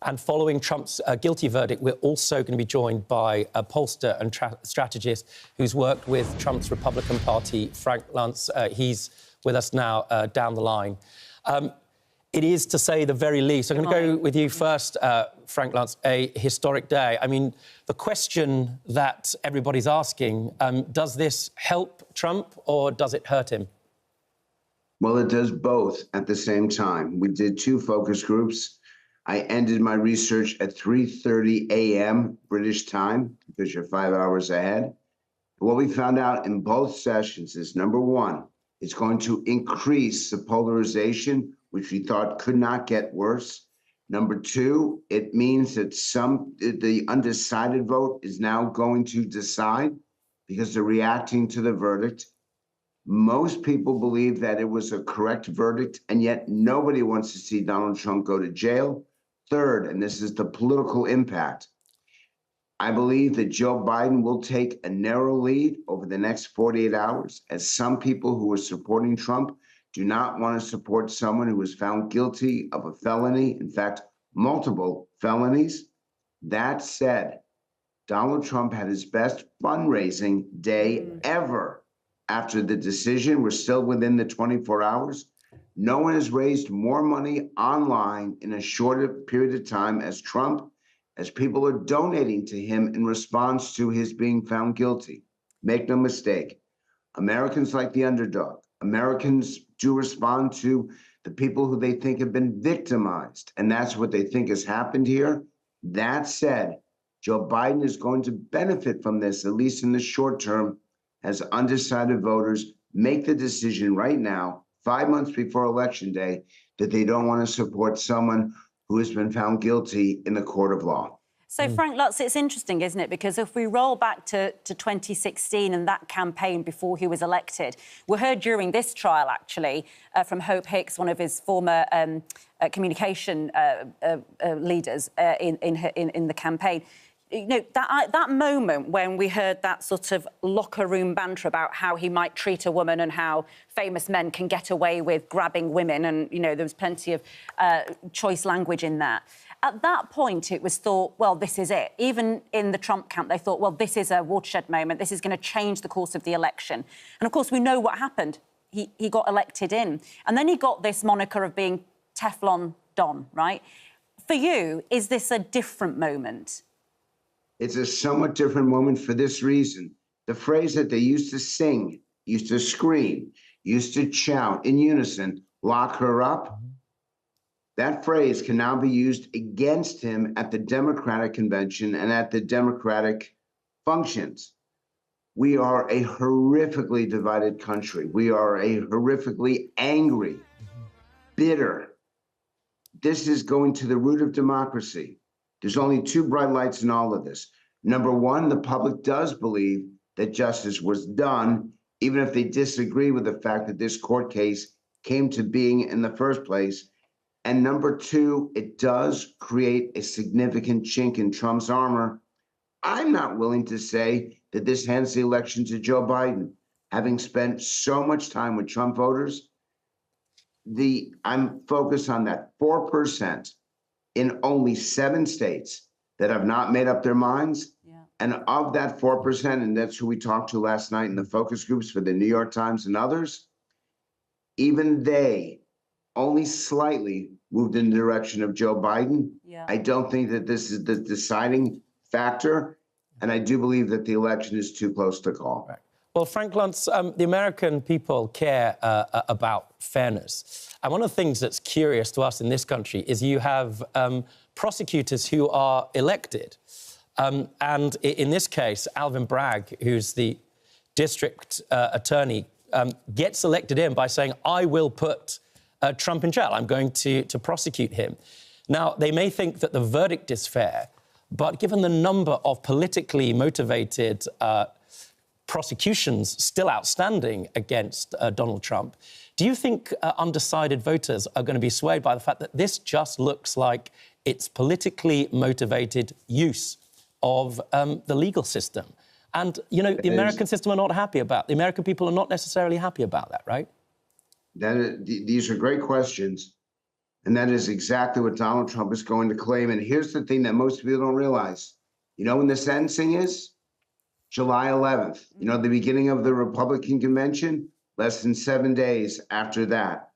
And following Trump's guilty verdict, we're also going to be joined by a pollster and strategist who's worked with Trump's Republican Party, Frank Luntz. He's with us now down the line. It is, to say the very least, I'm going to go with you first, Frank Luntz, a historic day. I mean, the question that everybody's asking, does this help Trump or does it hurt him? Well, it does both at the same time. We did 2 focus groups. I ended my research at 3:30 a.m. British time, because you're 5 hours ahead. What we found out in both sessions is, number one, it's going to increase the polarization, which we thought could not get worse. Number two, it means that the undecided vote is now going to decide because they're reacting to the verdict. Most people believe that it was a correct verdict, and yet nobody wants to see Donald Trump go to jail. Third, and this is the political impact, I believe that Joe Biden will take a narrow lead over the next 48 hours, as some people who are supporting Trump do not want to support someone who was found guilty of a felony, in fact, multiple felonies. That said, Donald Trump had his best fundraising day ever after the decision. We're still within the 24 hours. No one has raised more money online in a shorter period of time as Trump, as people are donating to him in response to his being found guilty. Make no mistake, Americans like the underdog. Americans do respond to the people who they think have been victimized, and that's what they think has happened here. That said, Joe Biden is going to benefit from this, at least in the short term, as undecided voters make the decision right now, 5 months before Election Day, that they don't want to support someone who has been found guilty in the court of law. So, Frank Luntz, it's interesting, isn't it? Because if we roll back to 2016 and that campaign before he was elected, we heard during this trial, actually, from Hope Hicks, one of his former communication leaders in the campaign, you know, that moment when we heard that sort of locker room banter about how he might treat a woman and how famous men can get away with grabbing women, and, you know, there was plenty of choice language in that. At that point, it was thought, well, this is it. Even in the Trump camp, they thought, well, this is a watershed moment. This is going to change the course of the election. And, of course, we know what happened. He got elected in. And then he got this moniker of being Teflon Don, right? For you, is this a different moment? It's a somewhat different moment for this reason. The phrase that they used to sing, used to scream, used to shout in unison, lock her up, that phrase can now be used against him at the Democratic convention and at the Democratic functions. We are a horrifically divided country. We are a horrifically angry, bitter. This is going to the root of democracy. There's only 2 bright lights in all of this. Number one, the public does believe that justice was done, even if they disagree with the fact that this court case came to being in the first place. And number two, it does create a significant chink in Trump's armor. I'm not willing to say that this hands the election to Joe Biden. Having spent so much time with Trump voters, I'm focused on that 4% in only 7 states that have not made up their minds. Yeah. And of that 4%, and that's who we talked to last night in the focus groups for the New York Times and others, even they only slightly moved in the direction of Joe Biden. Yeah. I don't think that this is the deciding factor, and I do believe that the election is too close to call. Right. Well, Frank Luntz, the American people care about fairness. And one of the things that's curious to us in this country is you have prosecutors who are elected. And in this case, Alvin Bragg, who's the district attorney, gets elected in by saying, I will put Trump in jail. I'm going to prosecute him. Now, they may think that the verdict is fair, but given the number of politically motivated prosecutions still outstanding against Donald Trump, do you think undecided voters are going to be swayed by the fact that this just looks like it's politically motivated use of the legal system? And, you know, the American system are not happy about. The American people are not necessarily happy about that, right? These are great questions. And that is exactly what Donald Trump is going to claim. And here's the thing that most people don't realize. You know when the sentencing is? July 11th. You know, the beginning of the Republican convention, less than 7 days after that.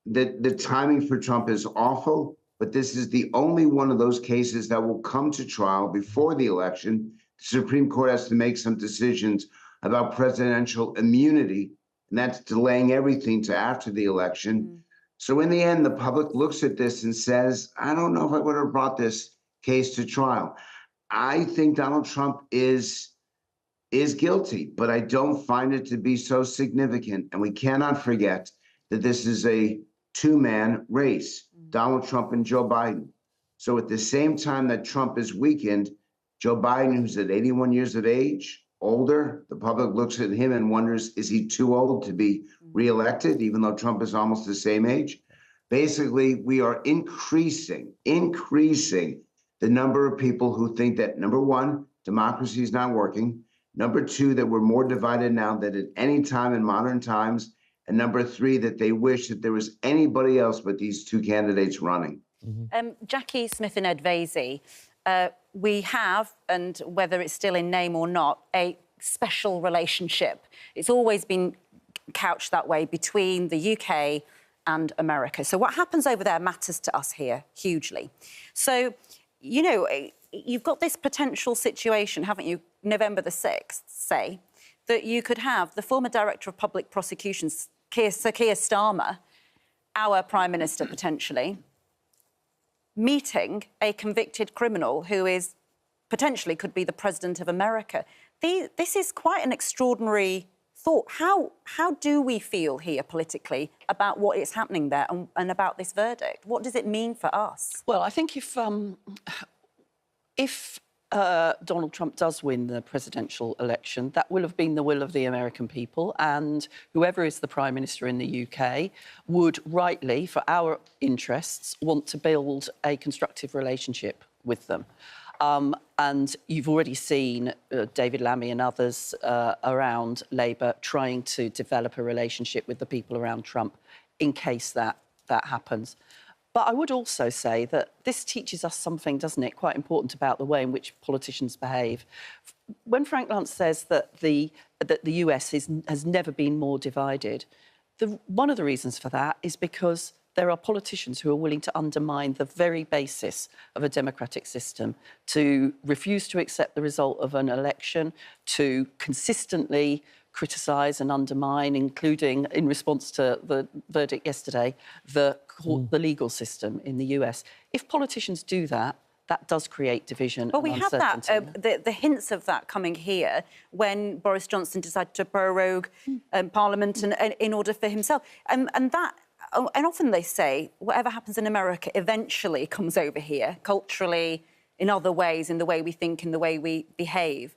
The timing for Trump is awful, but this is the only one of those cases that will come to trial before the election. The Supreme Court has to make some decisions about presidential immunity, and that's delaying everything to after the election. So in the end, the public looks at this and says, I don't know if I would have brought this case to trial. I think Donald Trump is guilty, but I don't find it to be so significant. And we cannot forget that this is a two-man race, Donald Trump and Joe Biden. So at the same time that Trump is weakened, Joe Biden, who's at 81 years of age, older, the public looks at him and wonders, is he too old to be reelected, even though Trump is almost the same age? Basically, we are increasing the number of people who think that, number one, democracy is not working. Number two, that we're more divided now than at any time in modern times. And number three, that they wish that there was anybody else but these two candidates running. Jackie Smith and Ed Vasey, we have, and whether it's still in name or not, a special relationship. It's always been couched that way between the UK and America. So what happens over there matters to us here hugely. So, you know, you've got this potential situation, haven't you, November the 6th, say, that you could have the former Director of Public Prosecutions, Sir Keir Starmer, our Prime Minister potentially, meeting a convicted criminal who is potentially could be the President of America. This is quite an extraordinary thought. How do we feel here politically about what is happening there and about this verdict? What does it mean for us? Well, I think if Donald Trump does win the presidential election, that will have been the will of the American people, and whoever is the Prime Minister in the UK would rightly, for our interests, want to build a constructive relationship with them. And you've already seen David Lammy and others around Labour trying to develop a relationship with the people around Trump in case that happens. But I would also say that this teaches us something, doesn't it, quite important about the way in which politicians behave. When Frank Luntz says that the US has never been more divided, one of the reasons for that is because there are politicians who are willing to undermine the very basis of a democratic system, to refuse to accept the result of an election, to consistently criticise and undermine, including in response to the verdict yesterday, the legal system in the US. If politicians do that, that does create division. Well, we had that, the hints of that coming here when Boris Johnson decided to prorogue Parliament in order for himself. And often they say, whatever happens in America eventually comes over here, culturally, in other ways, in the way we think, in the way we behave.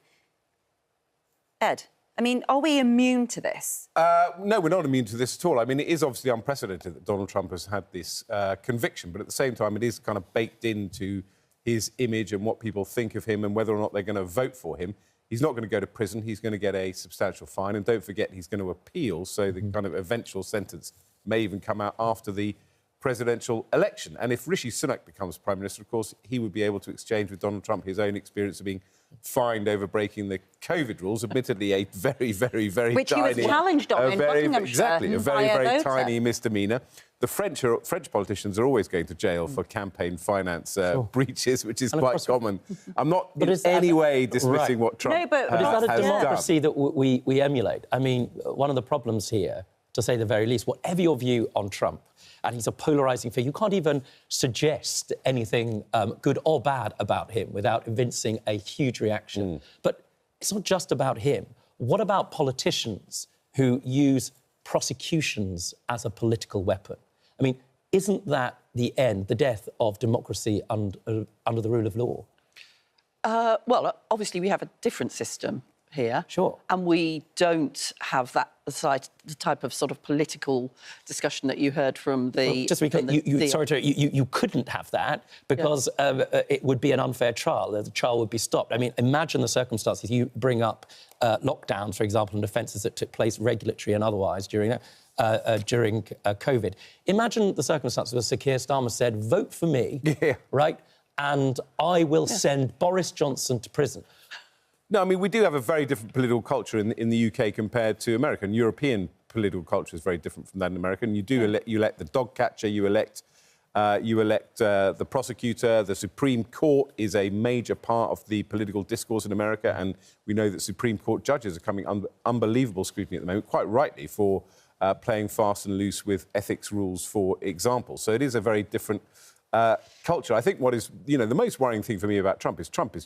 Ed? I mean, are we immune to this? No, we're not immune to this at all. I mean, it is obviously unprecedented that Donald Trump has had this conviction, but at the same time, it is kind of baked into his image and what people think of him and whether or not they're going to vote for him. He's not going to go to prison. He's going to get a substantial fine. And don't forget, he's going to appeal, so the kind of eventual sentence may even come out after the presidential election. And if Rishi Sunak becomes Prime Minister, of course, he would be able to exchange with Donald Trump his own experience of being fined over breaking the COVID rules, admittedly a very, very, very which tiny... Which he was challenged on in Buckinghamshire. Exactly, a very, very tiny misdemeanour. The French politicians are always going to jail for campaign finance breaches, which is quite common. I'm not in any way dismissing what Trump has done. But is that a democracy that we emulate? I mean, one of the problems here, to say the very least, whatever your view on Trump, and he's a polarising figure, you can't even suggest anything good or bad about him without evincing a huge reaction. But it's not just about him. What about politicians who use prosecutions as a political weapon? I mean, isn't that the end, the death of democracy under the rule of law? Well, obviously we have a different system here. Sure. And we don't have that the type of sort of political discussion that you heard from the... Well, just because you couldn't have that because it would be an unfair trial. The trial would be stopped. I mean, imagine the circumstances. You bring up lockdowns, for example, and offences that took place regulatory and otherwise during COVID. Imagine the circumstances where Sir Keir Starmer said, vote for me, right, and I will send Boris Johnson to prison. No, I mean, we do have a very different political culture in the UK compared to America. And European political culture is very different from that in America. And you elect the dog catcher, you elect the prosecutor. The Supreme Court is a major part of the political discourse in America. And we know that Supreme Court judges are coming under unbelievable scrutiny at the moment, quite rightly, for playing fast and loose with ethics rules, for example. So it is a very different culture. I think what is, the most worrying thing for me about Trump is Trump.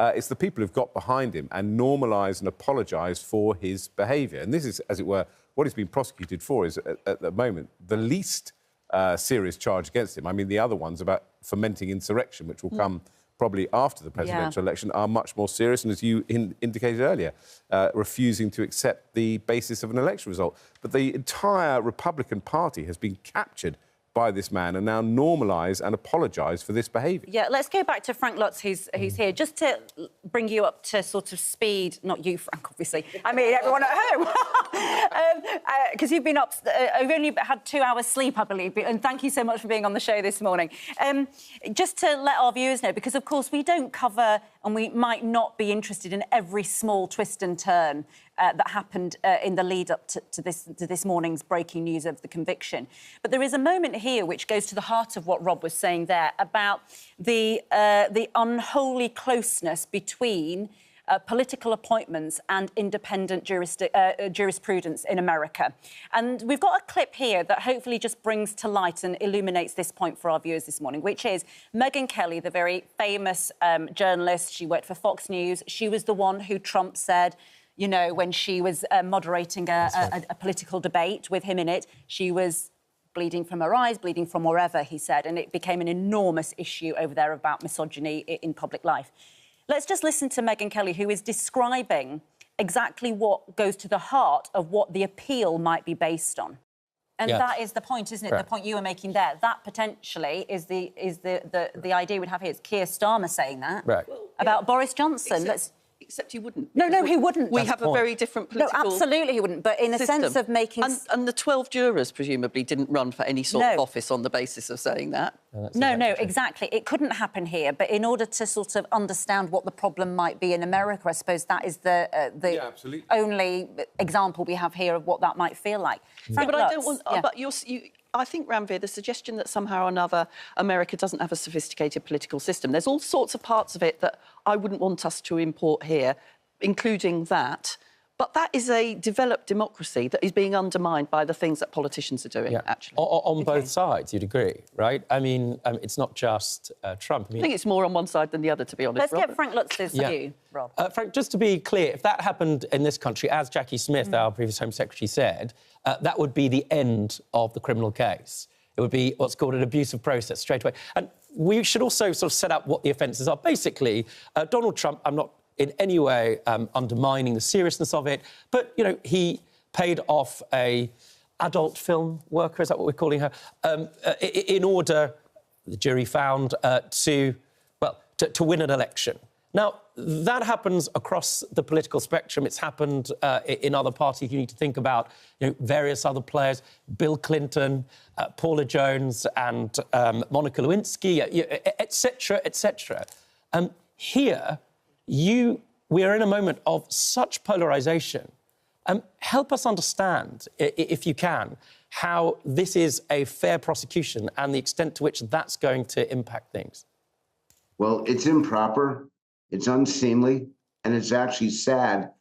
It's the people who've got behind him and normalised and apologised for his behaviour. And this is, as it were, what he's been prosecuted for is, at the moment, the least serious charge against him. I mean, the other ones about fomenting insurrection, which will come probably after the presidential election, are much more serious. And as you indicated earlier, refusing to accept the basis of an election result. But the entire Republican Party has been captured by this man and now normalise and apologise for this behaviour. Yeah, let's go back to Frank Lutz, who's here, just to bring you up to sort of speed. Not you, Frank, obviously. I mean, everyone at home. Because you've been up... you've only had 2 hours sleep, I believe, and thank you so much for being on the show this morning. Just to let our viewers know, because, of course, we don't cover and we might not be interested in every small twist and turn that happened in the lead-up to this morning's breaking news of the conviction. But there is a moment here which goes to the heart of what Rob was saying there about the unholy closeness between political appointments and independent jurisprudence in America. And we've got a clip here that hopefully just brings to light and illuminates this point for our viewers this morning, which is Megyn Kelly, the very famous journalist. She worked for Fox News. She was the one who Trump said, when she was moderating a political debate with him in it, she was bleeding from her eyes, bleeding from wherever, he said, and it became an enormous issue over there about misogyny in public life. Let's just listen to Megyn Kelly, who is describing exactly what goes to the heart of what the appeal might be based on. And that is the point, isn't it? Right. The point you were making there. That potentially is the idea we'd have here. It's Keir Starmer saying that about Boris Johnson. Except he wouldn't. No, he wouldn't. We have a very different political... No, absolutely he wouldn't, but in a sense of making... And the 12 jurors, presumably, didn't run for any sort of office on the basis of saying that. No, exactly. It couldn't happen here, but in order to sort of understand what the problem might be in America, I suppose that is the only example we have here of what that might feel like. But I don't want... But I think, Ranveer, the suggestion that somehow or another America doesn't have a sophisticated political system, there's all sorts of parts of it that I wouldn't want us to import here, including that. But that is a developed democracy that is being undermined by the things that politicians are doing, actually. On both sides, you'd agree, right? I mean, it's not just Trump. I think it's more on one side than the other, to be honest. Let's get Frank Lutz's view, Rob. Frank, just to be clear, if that happened in this country, as Jackie Smith, our previous Home Secretary, said, that would be the end of the criminal case. It would be what's called an abusive process straight away. And we should also sort of set out what the offences are. Basically, Donald Trump, I'm not in any way undermining the seriousness of it, but, he paid off a adult film worker, is that what we're calling her, in order, the jury found, to win an election. Now, that happens across the political spectrum. It's happened in other parties. You need to think about various other players, Bill Clinton, Paula Jones and Monica Lewinsky, etc., etc. Here, we are in a moment of such polarisation. Help us understand, if you can, how this is a fair prosecution and the extent to which that's going to impact things. Well, it's improper. It's unseemly, and it's actually sad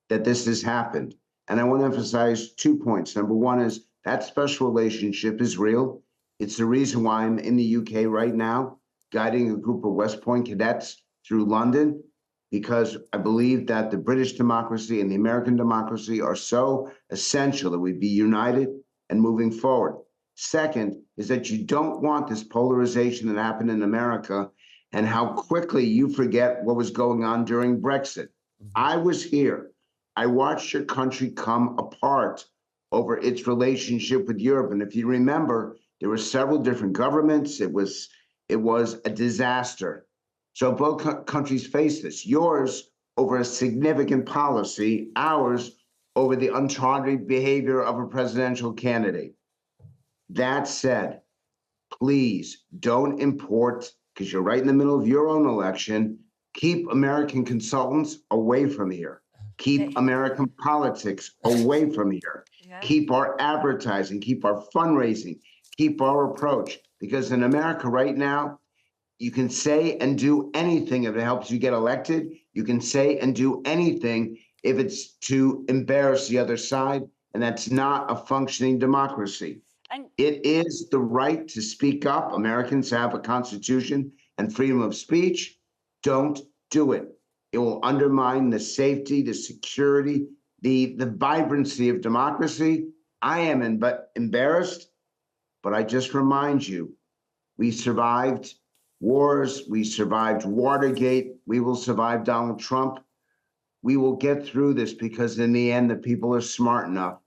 that this has happened. And I want to emphasize 2 points. Number one is that special relationship is real. It's the reason why I'm in the UK right now, guiding a group of West Point cadets through London, because I believe that the British democracy and the American democracy are so essential that we be united and moving forward. Second is that you don't want this polarization that happened in America and how quickly you forget what was going on during Brexit. I was here. I watched your country come apart over its relationship with Europe. And if you remember, there were several different governments. It was a disaster. So both countries face this. Yours over a significant policy, ours over the uncharted behavior of a presidential candidate. That said, please don't import, because you're right in the middle of your own election, keep American consultants away from here. Keep American politics away from here. Yeah. Keep our advertising, keep our fundraising, keep our approach. Because in America right now, you can say and do anything if it helps you get elected. You can say and do anything if it's to embarrass the other side, and that's not a functioning democracy. It is the right to speak up. Americans have a constitution and freedom of speech. Don't do it. It will undermine the safety, the security, the vibrancy of democracy. I am embarrassed, but I just remind you, we survived wars, we survived Watergate, we will survive Donald Trump. We will get through this because in the end, the people are smart enough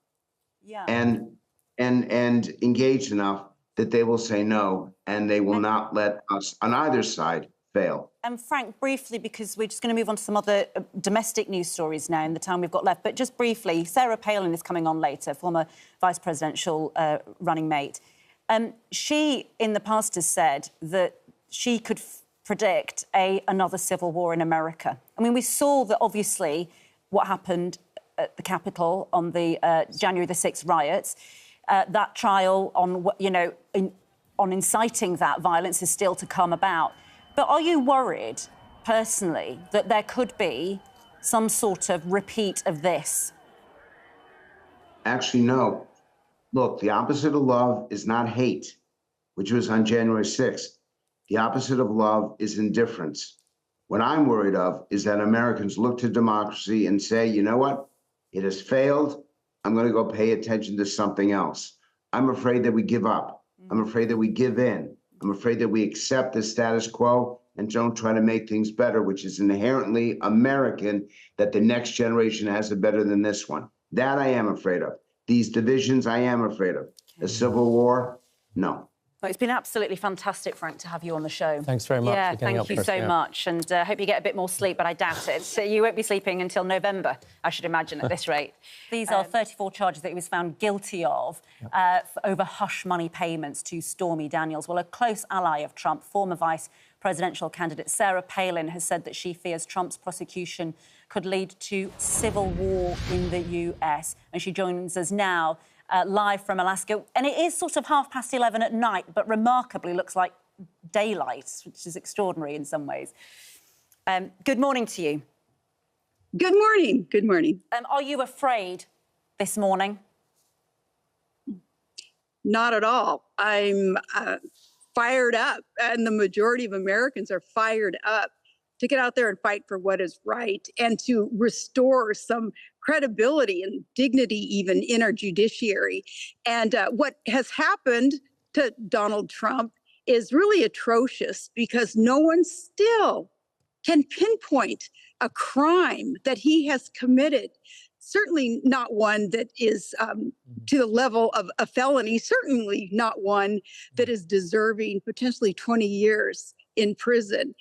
and engaged enough that they will say no, and they will not let us on either side fail. And Frank, briefly, because we're just going to move on to some other domestic news stories now in the time we've got left, but just briefly, Sarah Palin is coming on later, former vice presidential running mate. She, in the past, has said that she could predict another civil war in America. I mean, we saw that, obviously, what happened at the Capitol on the January the 6th riots. That trial on, on inciting that violence is still to come about. But are you worried, personally, that there could be some sort of repeat of this? Actually, no. Look, the opposite of love is not hate, which was on January 6th. The opposite of love is indifference. What I'm worried of is that Americans look to democracy and say, you know what? It has failed. I'm going to go pay attention to something else. I'm afraid that we give up. I'm afraid that we give in. I'm afraid that we accept the status quo and don't try to make things better, which is inherently American, that the next generation has it better than this one. That I am afraid of. These divisions I am afraid of. A civil war, no. Well, it's been absolutely fantastic, Frank, to have you on the show. Thanks very much. Yeah, thank you so much. And I hope you get a bit more sleep, but I doubt it. So you won't be sleeping until November, I should imagine, at this rate. These are 34 charges that he was found guilty of over hush money payments to Stormy Daniels. Well, a close ally of Trump, former vice presidential candidate Sarah Palin, has said that she fears Trump's prosecution could lead to civil war in the US. And she joins us now live from Alaska. And it is sort of 11:30 at night, but remarkably looks like daylight, which is extraordinary in some ways. Good morning to you. Good morning. Good morning. Are you afraid this morning? Not at all. I'm fired up, and the majority of Americans are fired up to get out there and fight for what is right and to restore some credibility and dignity even in our judiciary. And what has happened to Donald Trump is really atrocious because no one still can pinpoint a crime that he has committed. Certainly not one that is to the level of a felony, certainly not one that is deserving potentially 20 years in prison.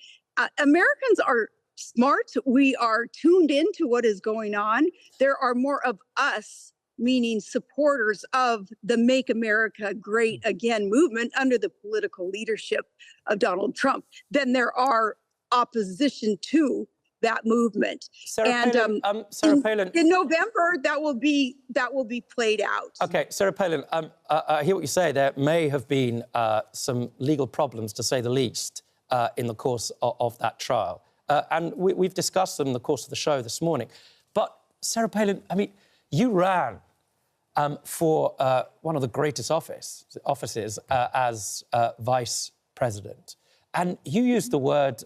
Americans are smart. We are tuned into what is going on. There are more of us, meaning supporters of the Make America Great Again movement under the political leadership of Donald Trump, than there are opposition to that movement. Sarah Palin, in November, that will be played out. OK, Sarah Palin, I hear what you say. There may have been some legal problems, to say the least, in the course of that trial. And we've discussed them in the course of the show this morning. But, Sarah Palin, I mean, you ran for one of the greatest offices as vice president. And you used the word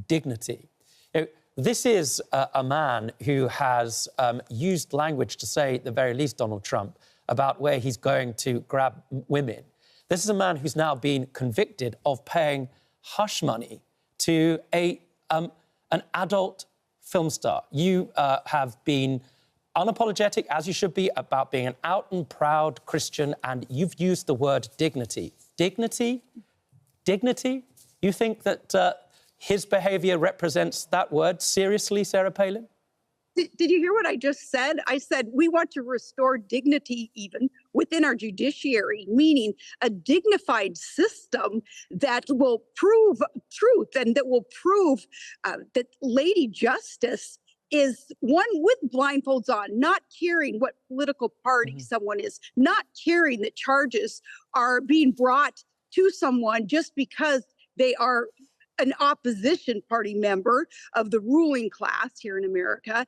dignity. You know, this is a man who has used language to say, at the very least, Donald Trump, about where he's going to grab women. This is a man who's now been convicted of paying hush money to an adult film star. You have been unapologetic, as you should be, about being an out and proud Christian, and you've used the word dignity. Dignity? Dignity? You think that his behaviour represents that word seriously, Sarah Palin? Did you hear what I just said? I said we want to restore dignity even within our judiciary, meaning a dignified system that will prove truth and that will prove that Lady Justice is one with blindfolds on, not caring what political party someone is, not caring that charges are being brought to someone just because they are an opposition party member of the ruling class here in America.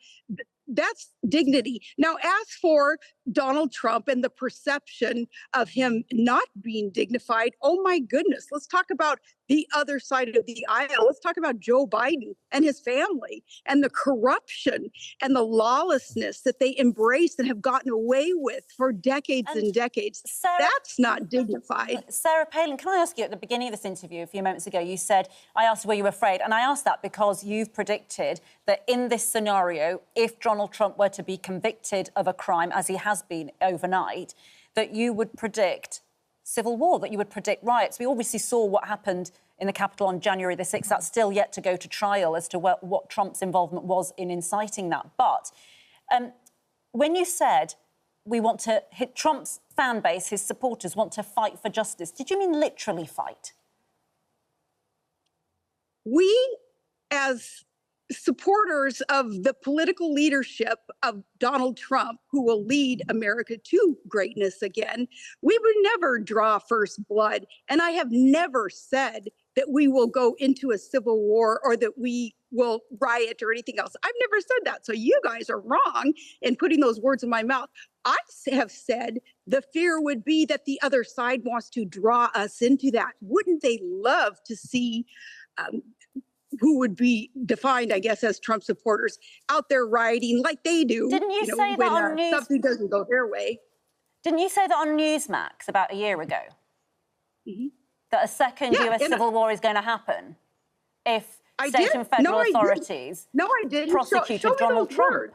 That's dignity. Now, as for Donald Trump and the perception of him not being dignified, oh my goodness, let's talk about the other side of the aisle. Let's talk about Joe Biden and his family and the corruption and the lawlessness that they embrace and have gotten away with for decades and decades. Sarah, that's not dignified. Sarah Palin, can I ask you, at the beginning of this interview a few moments ago, you said, I asked were you afraid? And I asked that because you've predicted that in this scenario, if Donald Trump were to be convicted of a crime, as he has been overnight, that you would predict civil war, that you would predict riots. We obviously saw what happened in the Capitol on January the 6th. That's still yet to go to trial as to what Trump's involvement was in inciting that. But when you said we want to hit Trump's fan base, his supporters want to fight for justice, did you mean literally fight? We, as supporters of the political leadership of Donald Trump, who will lead America to greatness again, we would never draw first blood. And I have never said that we will go into a civil war or that we will riot or anything else. I've never said that. So you guys are wrong in putting those words in my mouth. I have said the fear would be that the other side wants to draw us into that. Wouldn't they love to see who would be defined, I guess, as Trump supporters out there rioting like they do? Didn't you say that on News... something doesn't go their way? Didn't you say that on Newsmax about a year ago? That a second US civil war is going to happen if state and federal authorities prosecuted Donald Trump?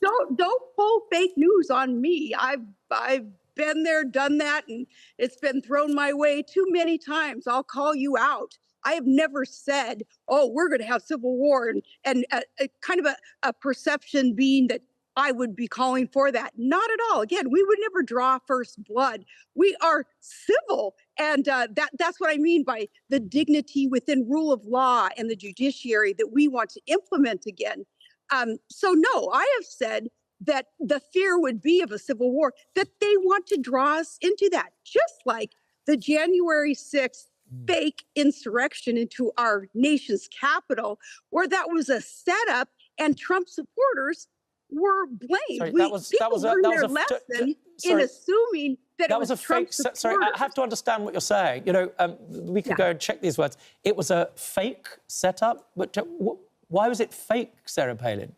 Don't pull fake news on me. I've been there, done that, and it's been thrown my way too many times. I'll call you out. I have never said, oh, we're going to have civil war and kind of a perception being that I would be calling for that. Not at all. Again, we would never draw first blood. We are civil. And that's what I mean by the dignity within rule of law and the judiciary that we want to implement again. So no, I have said that the fear would be of a civil war, that they want to draw us into that, just like the January 6th fake insurrection into our nation's capital, where that was a setup and Trump supporters were blamed. Sorry, People learned their lesson in assuming that it was a fake. Sorry, I have to understand what you're saying. You know, we could go and check these words. It was a fake setup, but why was it fake, Sarah Palin?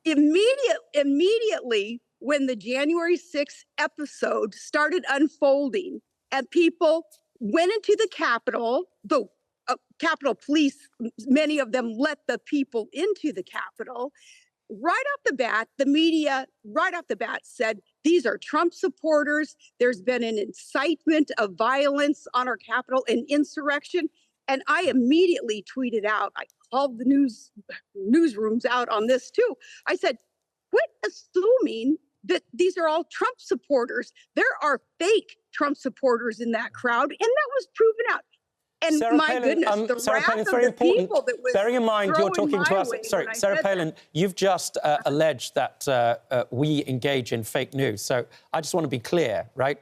Immediately when the January 6th episode started unfolding and people went into the Capitol, the Capitol Police, many of them let the people into the Capitol. Right off the bat, the media, right off the bat, said, these are Trump supporters. There's been an incitement of violence on our Capitol, an insurrection. And I immediately tweeted out, I called the newsrooms out on this too. I said, quit assuming that these are all Trump supporters. There are fake Trump supporters in that crowd, and that was proven out. And Sarah my Palin, goodness, the Sarah wrath Palin, of it's very the important. people that was bearing in mind you're talking to us. Sorry, Sarah Palin, you've just alleged that we engage in fake news. So I just want to be clear, right?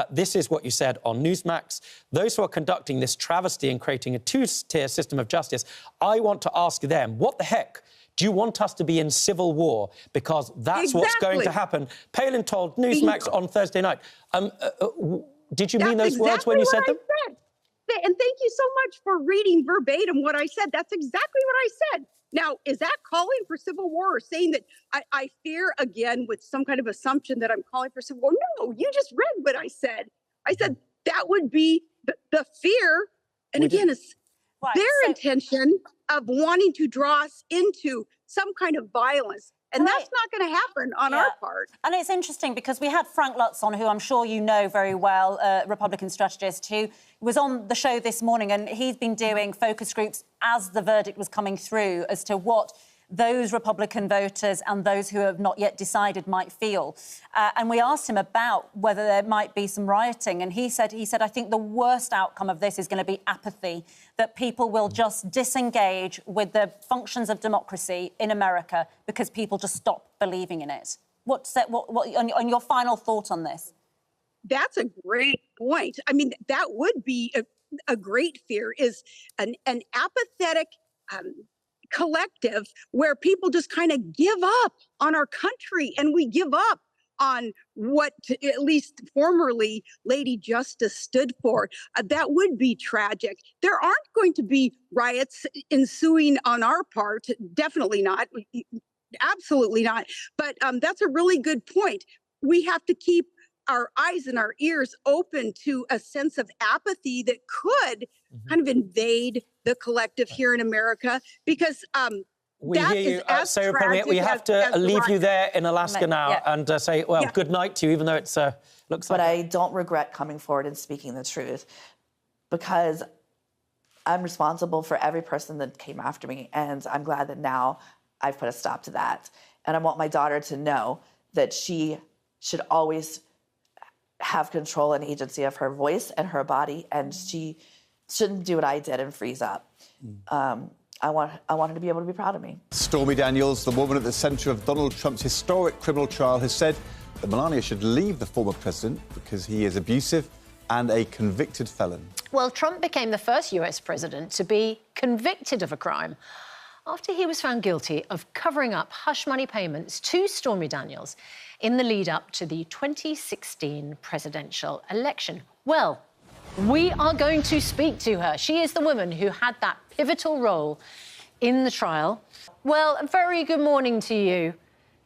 This is what you said on Newsmax. Those who are conducting this travesty and creating a two-tier system of justice, I want to ask them, what the heck? Do you want us to be in civil war? Because that's what's going to happen. Palin told Newsmax on Thursday night. Did you mean those words when you said them? And thank you so much for reading verbatim what I said. That's exactly what I said. Now, is that calling for civil war or saying that I fear, again, with some kind of assumption that I'm calling for civil war? No, you just read what I said. I said that would be the fear. And again, it's their intention of wanting to draw us into some kind of violence. And that's not going to happen on our part. And it's interesting because we had Frank Lutz on, who I'm sure you know very well, Republican strategist, who was on the show this morning, and he's been doing focus groups as the verdict was coming through as to what those Republican voters and those who have not yet decided might feel. And we asked him about whether there might be some rioting, and he said, I think the worst outcome of this is going to be apathy, that people will just disengage with the functions of democracy in America because people just stop believing in it. What on your final thought on this? That's a great point. I mean, that would be a great fear, is an apathetic collective where people just kind of give up on our country, and we give up on what at least formerly Lady Justice stood for. That would be tragic. There aren't going to be riots ensuing on our part. Definitely not. Absolutely not. But that's a really good point. We have to keep our eyes and our ears open to a sense of apathy that could kind of invade the collective here in America, because we hear you, Sarah Premier. We have to leave you there in Alaska now and say, well, good night to you, even though it's looks like... But I don't regret coming forward and speaking the truth, because I'm responsible for every person that came after me, and I'm glad that now I've put a stop to that. And I want my daughter to know that she should always have control and agency of her voice and her body, and she shouldn't do what I did and freeze up. I want her to be able to be proud of me. Stormy Daniels, the woman at the centre of Donald Trump's historic criminal trial, has said that Melania should leave the former president because he is abusive and a convicted felon. Well, Trump became the first US president to be convicted of a crime after he was found guilty of covering up hush money payments to Stormy Daniels in the lead-up to the 2016 presidential election. Well, we are going to speak to her. She is the woman who had that pivotal role in the trial. Well, a very good morning to you.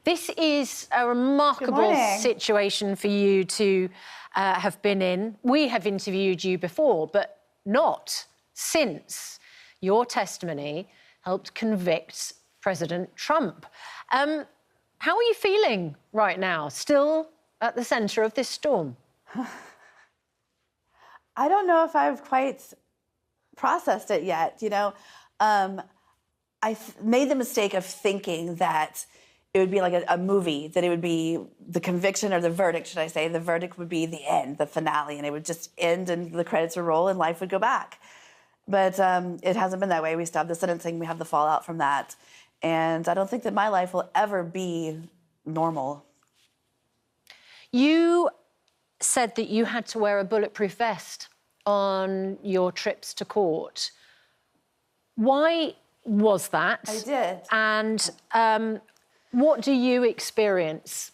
This is a remarkable situation for you to have been in. We have interviewed you before, but not since your testimony helped convict President Trump. How are you feeling right now, still at the centre of this storm? I don't know if I've quite processed it yet. You know, I made the mistake of thinking that it would be like a movie, that it would be the conviction, or the verdict, should I say. The verdict would be the end, the finale, and it would just end and the credits would roll and life would go back. But it hasn't been that way. We still have the sentencing, we have the fallout from that. And I don't think that my life will ever be normal. You said that you had to wear a bulletproof vest on your trips to court. Why was that? I did. And what do you experience?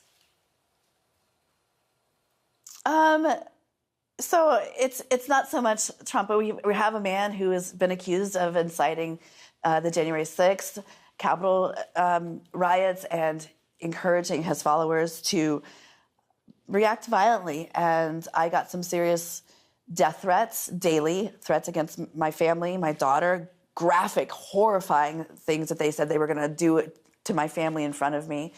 So it's not so much Trump, but we have a man who has been accused of inciting the January 6th Capitol riots and encouraging his followers to react violently. And I got some serious death threats, daily threats against my family, my daughter, graphic, horrifying things that they said they were going to do to my family in front of me.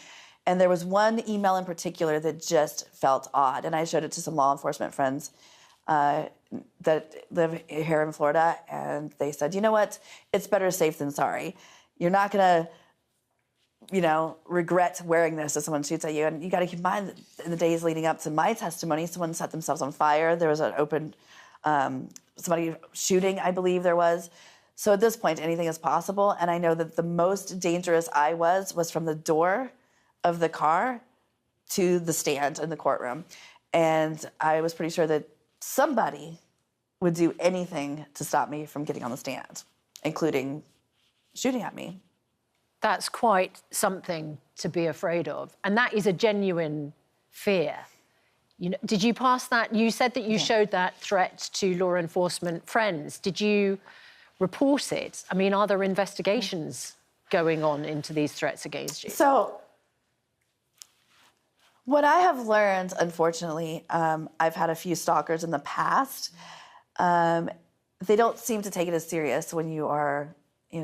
And there was one email in particular that just felt odd. And I showed it to some law enforcement friends that live here in Florida. And they said, you know what? It's better safe than sorry. You're not going to, regret wearing this if someone shoots at you. And you got to keep in mind that in the days leading up to my testimony, someone set themselves on fire. There was an open, somebody shooting, I believe there was. So at this point, anything is possible. And I know that the most dangerous I was from the door of the car to the stand in the courtroom. And I was pretty sure that somebody would do anything to stop me from getting on the stand, including shooting at me. That's quite something to be afraid of. And that is a genuine fear. Did you pass that? You said that you showed that threat to law enforcement friends. Did you report it? I mean, are there investigations going on into these threats against you? So what I have learned, unfortunately, I've had a few stalkers in the past. They don't seem to take it as serious when you are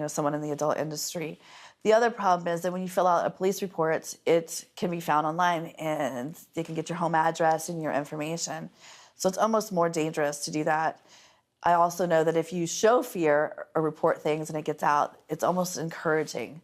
someone in the adult industry. The other problem is that when you fill out a police report, it can be found online and they can get your home address and your information. So it's almost more dangerous to do that. I also know that if you show fear or report things and it gets out, it's almost encouraging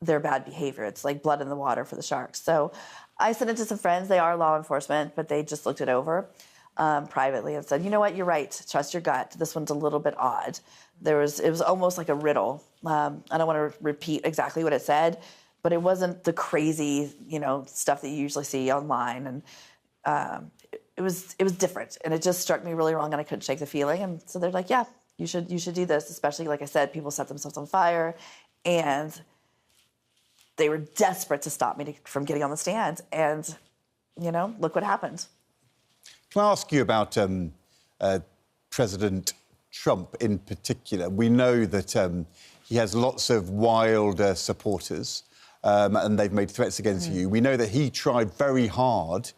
their bad behavior. It's like blood in the water for the sharks. So I sent it to some friends. They are law enforcement, but they just looked it over privately and said, you know what, you're right. Trust your gut. This one's a little bit odd. It was almost like a riddle. I don't want to repeat exactly what it said, but it wasn't the crazy, stuff that you usually see online. And it was different. And it just struck me really wrong and I couldn't shake the feeling. And so they're like, yeah, you should do this. Especially, like I said, people set themselves on fire and they were desperate to stop me from getting on the stand. And, look what happened. Can I ask you about President Trump in particular? We know that he has lots of wild supporters and they've made threats against you. We know that he tried very hard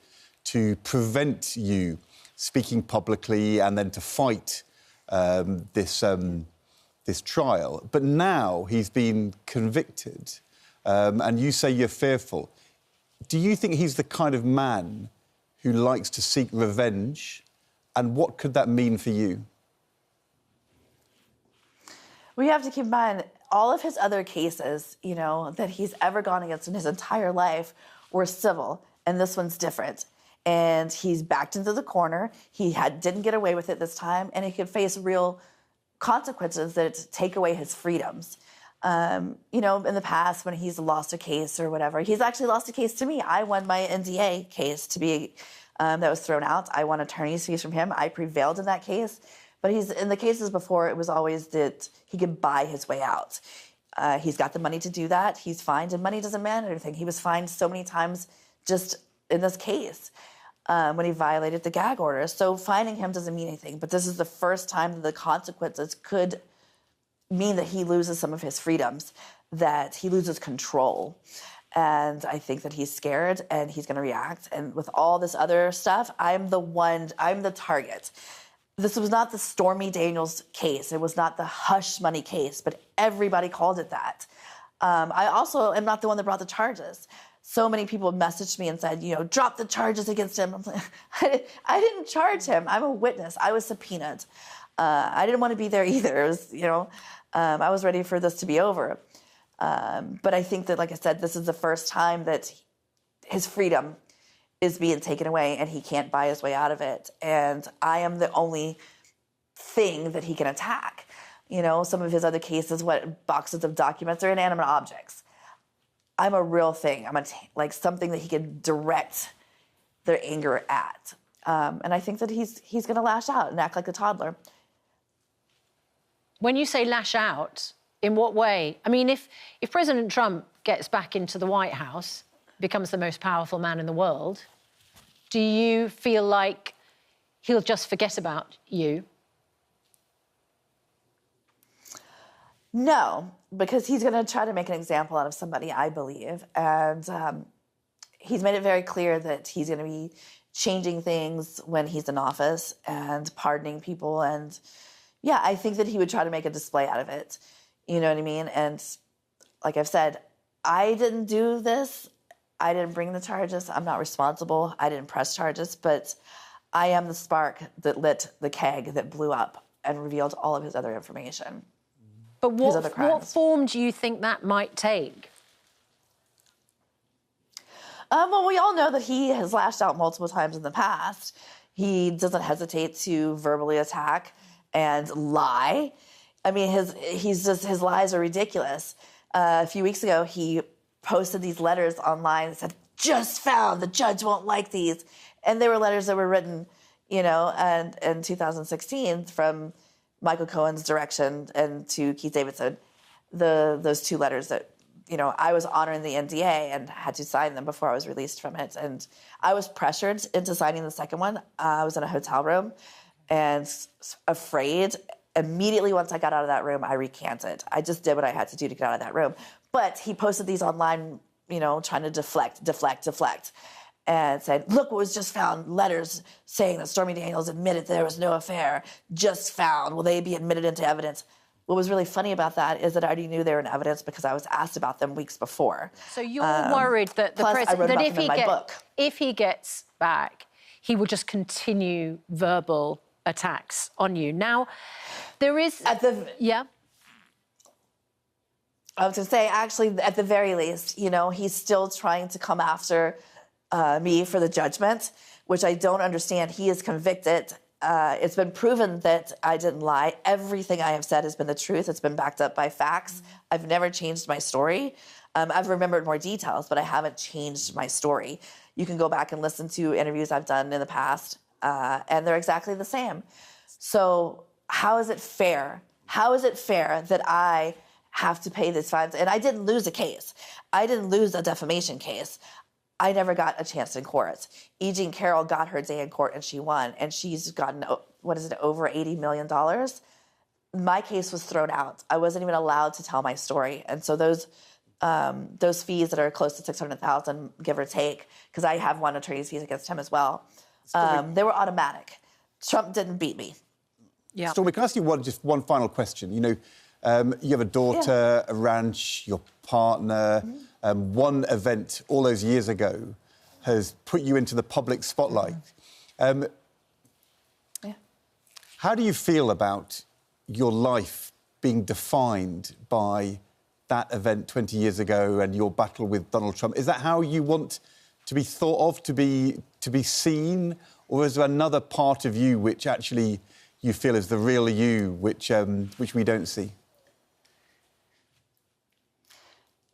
to prevent you speaking publicly and then to fight this trial. But now he's been convicted and you say you're fearful. Do you think he's the kind of man who likes to seek revenge? And what could that mean for you? We have to keep in mind, all of his other cases, that he's ever gone against in his entire life were civil, and this one's different. And he's backed into the corner. He didn't get away with it this time, and he could face real consequences that take away his freedoms. In the past, when he's lost a case or whatever, he's actually lost a case to me. I won my NDA case that was thrown out. I won attorney's fees from him. I prevailed in that case. But in the cases before, it was always that he could buy his way out. He's got the money to do that. He's fined, and money doesn't mean anything. He was fined so many times just in this case when he violated the gag order. So fining him doesn't mean anything. But this is the first time that the consequences could mean that he loses some of his freedoms, that he loses control. And I think that he's scared and he's going to react. And with all this other stuff, I'm the target. This was not the Stormy Daniels case. It was not the hush money case, but everybody called it that. I also am not the one that brought the charges. So many people messaged me and said, drop the charges against him. I'm like, I didn't charge him. I'm a witness. I was subpoenaed. I didn't want to be there either. It was, I was ready for this to be over. But I think that, like I said, this is the first time that his freedom is being taken away and he can't buy his way out of it. And I am the only thing that he can attack. Some of his other cases, boxes of documents are inanimate objects. I'm a real thing. I'm something that he can direct their anger at. And I think that he's going to lash out and act like a toddler. When you say lash out, in what way? I mean, if President Trump gets back into the White House, becomes the most powerful man in the world, do you feel like he'll just forget about you? No, because he's going to try to make an example out of somebody, I believe. And he's made it very clear that he's going to be changing things when he's in office and pardoning people. And, yeah, I think that he would try to make a display out of it. You know what I mean? And like I've said, I didn't do this. I didn't bring the charges. I'm not responsible. I didn't press charges. But I am the spark that lit the keg that blew up and revealed all of his other information. But what form do you think that might take? Well, we all know that he has lashed out multiple times in the past. He doesn't hesitate to verbally attack and lie. I mean, his lies are ridiculous. A few weeks ago, he posted these letters online that said, "Just found, the judge won't like these." And they were letters that were written, and in 2016 from Michael Cohen's direction and to Keith Davidson, those two letters that, I was honoring the NDA and had to sign them before I was released from it. And I was pressured into signing the second one. I was in a hotel room and afraid. Immediately once I got out of that room, I recanted. I just did what I had to do to get out of that room. But he posted these online, trying to deflect, and said, "Look what was just found, letters saying that Stormy Daniels admitted there was no affair. Just found. Will they be admitted into evidence?" what was really funny about that is that I already knew they were in evidence because I was asked about them weeks before. So you're worried that the president, that if he gets back, he will just continue verbal attacks on you. Now, there is... Yeah? I was going to say, actually, at the very least, you know, he's still trying to come after me for the judgment, which I don't understand. He is convicted. It's been proven that I didn't lie. Everything I have said has been the truth. It's been backed up by facts. I've never changed my story. I've remembered more details, but I haven't changed my story. You can go back and listen to interviews I've done in the past, and they're exactly the same. So how is it fair? How is it fair that I have to pay these fines? And I didn't lose a case. I didn't lose a defamation case. I never got a chance in court. E. Jean Carroll got her day in court and she won. And she's gotten, what is it, over $80 million? My case was thrown out. I wasn't even allowed to tell my story. And so those fees that are close to $600,000, give or take, because I have won attorney's fees against him as well, they were automatic. Trump didn't beat me. Yeah. Stormy, can I ask you one final question? You know, you have a daughter, a ranch, your partner. One event all those years ago has put you into the public spotlight. How do you feel about your life being defined by that event 20 years ago and your battle with Donald Trump? Is that how you want to be thought of, to be seen? Or is there another part of you which actually you feel is the real you, which we don't see?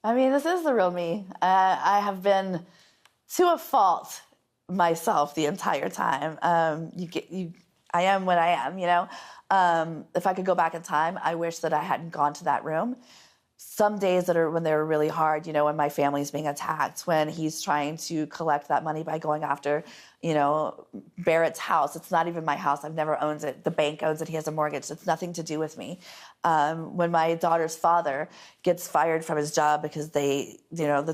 I mean, this is the real me. I have been, to a fault, myself the entire time. I am what I am, you know? If I could go back in time, I wish that I hadn't gone to that room. Some days when they were really hard, you know, when my family's being attacked, when he's trying to collect that money by going after, you know, Barrett's house. It's not even my house. I've never owned it. The bank owns it. He has a mortgage. It's nothing to do with me. When my daughter's father gets fired from his job because the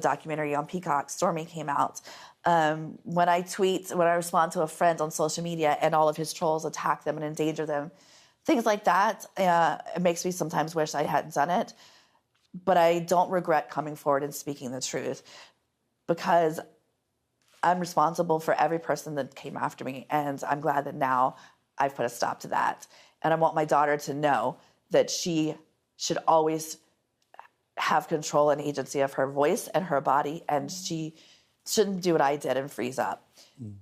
documentary on Peacock, Stormy, came out. When I respond to a friend on social media and all of his trolls attack them and endanger them, things like that, it makes me sometimes wish I hadn't done it. But I don't regret coming forward and speaking the truth because I'm responsible for every person that came after me. And I'm glad that now I've put a stop to that. And I want my daughter to know that she should always have control and agency of her voice and her body. And she shouldn't do what I did and freeze up.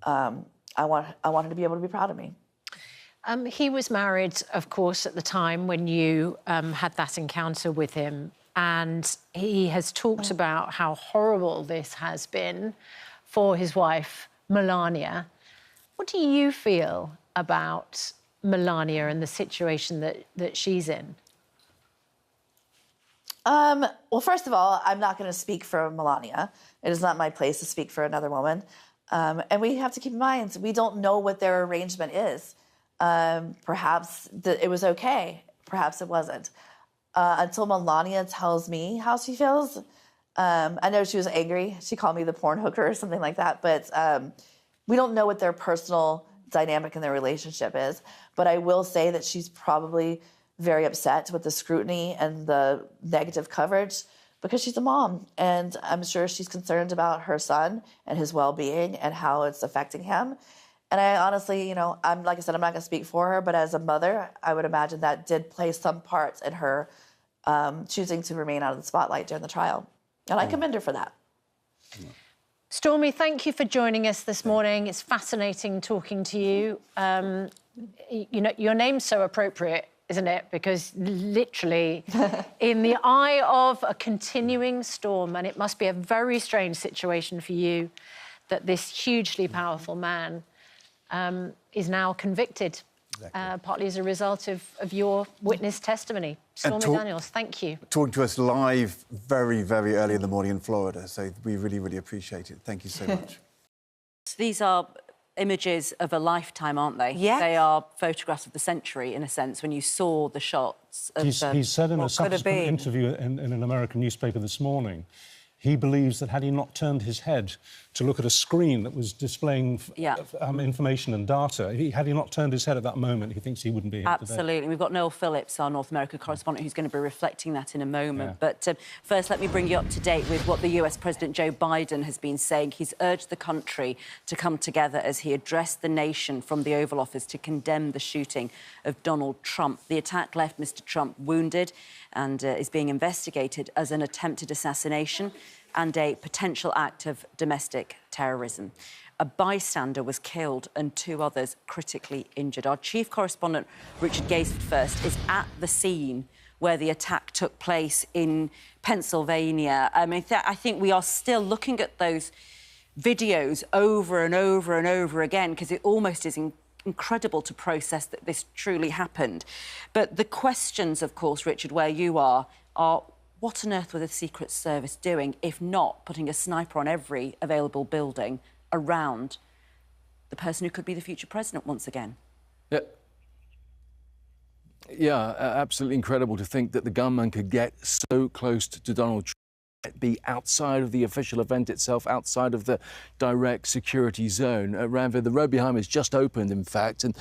I want her to be able to be proud of me. He was married, of course, at the time when you had that encounter with him. And he has talked about how horrible this has been for his wife, Melania. What do you feel about Melania and the situation that she's in? Well, first of all, I'm not going to speak for Melania. It is not my place to speak for another woman. And we have to keep in mind, we don't know what their arrangement is. Perhaps it was okay. Perhaps it wasn't. Until Melania tells me how she feels. I know she was angry. She called me the porn hooker or something like that. But we don't know what their personal dynamic in their relationship is. But I will say that she's probably very upset with the scrutiny and the negative coverage because she's a mom. And I'm sure she's concerned about her son and his well-being and how it's affecting him. And I honestly, you know, like I said, I'm not going to speak for her, but as a mother, I would imagine that did play some parts in her choosing to remain out of the spotlight during the trial. And I commend her for that. Stormy, thank you for joining us this morning. It's fascinating talking to you. You know, your name's so appropriate, isn't it? Because literally in the eye of a continuing storm, and it must be a very strange situation for you that this hugely powerful man is now convicted, partly as a result of your witness testimony. Stormy Daniels, thank you. Talking to us live very, very early in the morning in Florida, so we really, really appreciate it. Thank you so much. These are images of a lifetime, aren't they? Yeah. They are photographs of the century, in a sense, when you saw the shots of He said in a subsequent interview in an American newspaper this morning, he believes that had he not turned his head to look at a screen that was displaying information and data. Had he not turned his head at that moment, he thinks he wouldn't be here Absolutely. today. We've got Noel Phillips, our North America correspondent, who's going to be reflecting that in a moment. But first, let me bring you up to date with what the US President Joe Biden has been saying. He's urged the country to come together as he addressed the nation from the Oval Office to condemn the shooting of Donald Trump. The attack left Mr. Trump wounded and is being investigated as an attempted assassination and a potential act of domestic terrorism. A bystander was killed and 2 others critically injured. Our chief correspondent, Richard Gaisford, first, is at the scene where the attack took place in Pennsylvania. I mean, I think we are still looking at those videos over and over and over again because it almost is incredible to process that this truly happened. But the questions, of course, Richard, where you are what on earth were the Secret Service doing, if not putting a sniper on every available building around the person who could be the future president once again? Yeah, absolutely incredible to think that the gunman could get so close to Donald Trump, be outside of the official event itself, outside of the direct security zone. Ranvir, the road behind me has just opened, in fact, and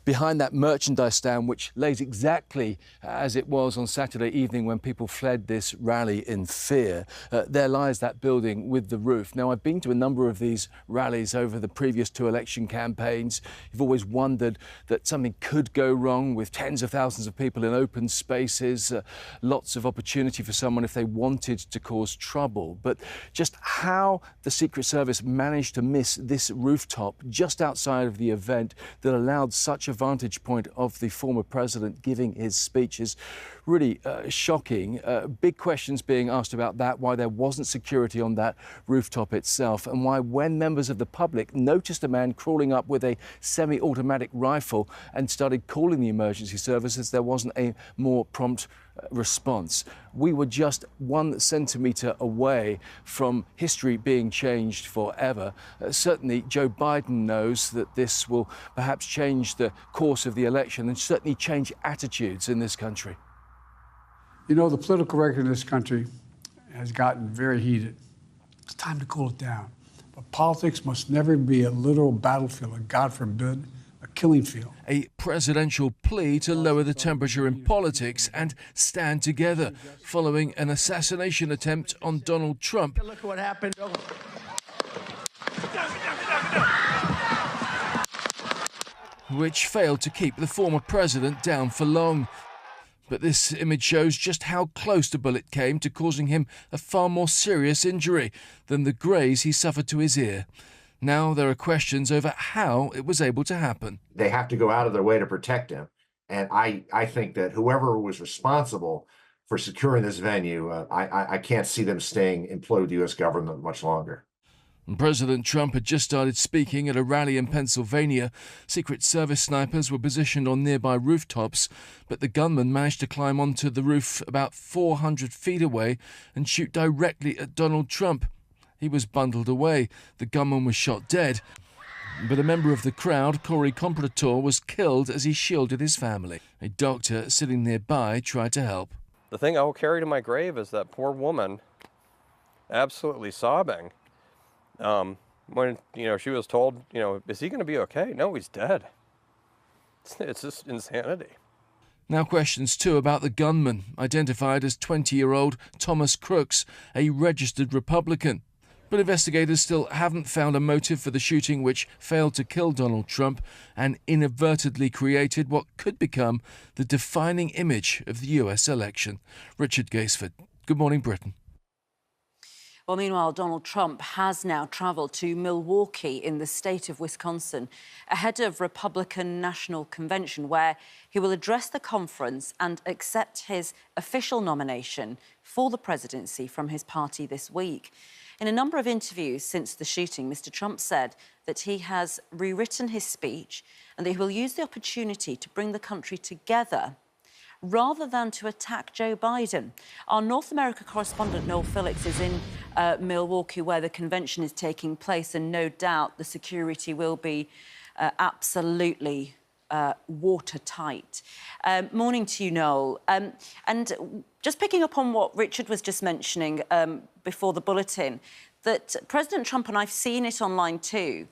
behind that merchandise stand, which lays exactly as it was on Saturday evening when people fled this rally in fear, there lies that building with the roof. Now, I've been to a number of these rallies over the previous 2 election campaigns. You've always wondered that something could go wrong with tens of thousands of people in open spaces, lots of opportunity for someone if they wanted to cause trouble. But just how the Secret Service managed to miss this rooftop just outside of the event that allowed such a vantage point of the former president giving his speech is really shocking. Big questions being asked about that, why there wasn't security on that rooftop itself, and why when members of the public noticed a man crawling up with a semi-automatic rifle and started calling the emergency services, there wasn't a more prompt response. We were just 1 centimetre away from history being changed forever. Certainly Joe Biden knows that this will perhaps change the course of the election and certainly change attitudes in this country. You know, the political record in this country has gotten very heated. It's time to cool it down. But politics must never be a literal battlefield, and God forbid, a killing field. A presidential plea to lower the temperature in politics and stand together following an assassination attempt on Donald Trump. Look what happened. Which failed to keep the former president down for long. But this image shows just how close the bullet came to causing him a far more serious injury than the graze he suffered to his ear. Now there are questions over how it was able to happen. They have to go out of their way to protect him. And I think that whoever was responsible for securing this venue, I can't see them staying employed with the U.S. government much longer. And President Trump had just started speaking at a rally in Pennsylvania. Secret Service snipers were positioned on nearby rooftops, but the gunman managed to climb onto the roof about 400 feet away and shoot directly at Donald Trump. He was bundled away. The gunman was shot dead. But a member of the crowd, Corey Comprador, was killed as he shielded his family. A doctor sitting nearby tried to help. The thing I will carry to my grave is that poor woman absolutely sobbing. When, she was told, is he going to be okay? No, he's dead. It's just insanity. Now questions too about the gunman, identified as 20-year-old Thomas Crooks, a registered Republican. But investigators still haven't found a motive for the shooting, which failed to kill Donald Trump and inadvertently created what could become the defining image of the US election. Richard Gaisford, Good Morning Britain. Well, meanwhile, Donald Trump has now travelled to Milwaukee in the state of Wisconsin ahead of Republican National Convention, where he will address the conference and accept his official nomination for the presidency from his party this week. In a number of interviews since the shooting, Mr. Trump said that he has rewritten his speech and that he will use the opportunity to bring the country together rather than to attack Joe Biden. Our North America correspondent, Noel Phillips, is in Milwaukee, where the convention is taking place, and no doubt the security will be absolutely watertight. Morning to you, Noel. And just picking up on what Richard was just mentioning before the bulletin, that President Trump, and I've seen it online too,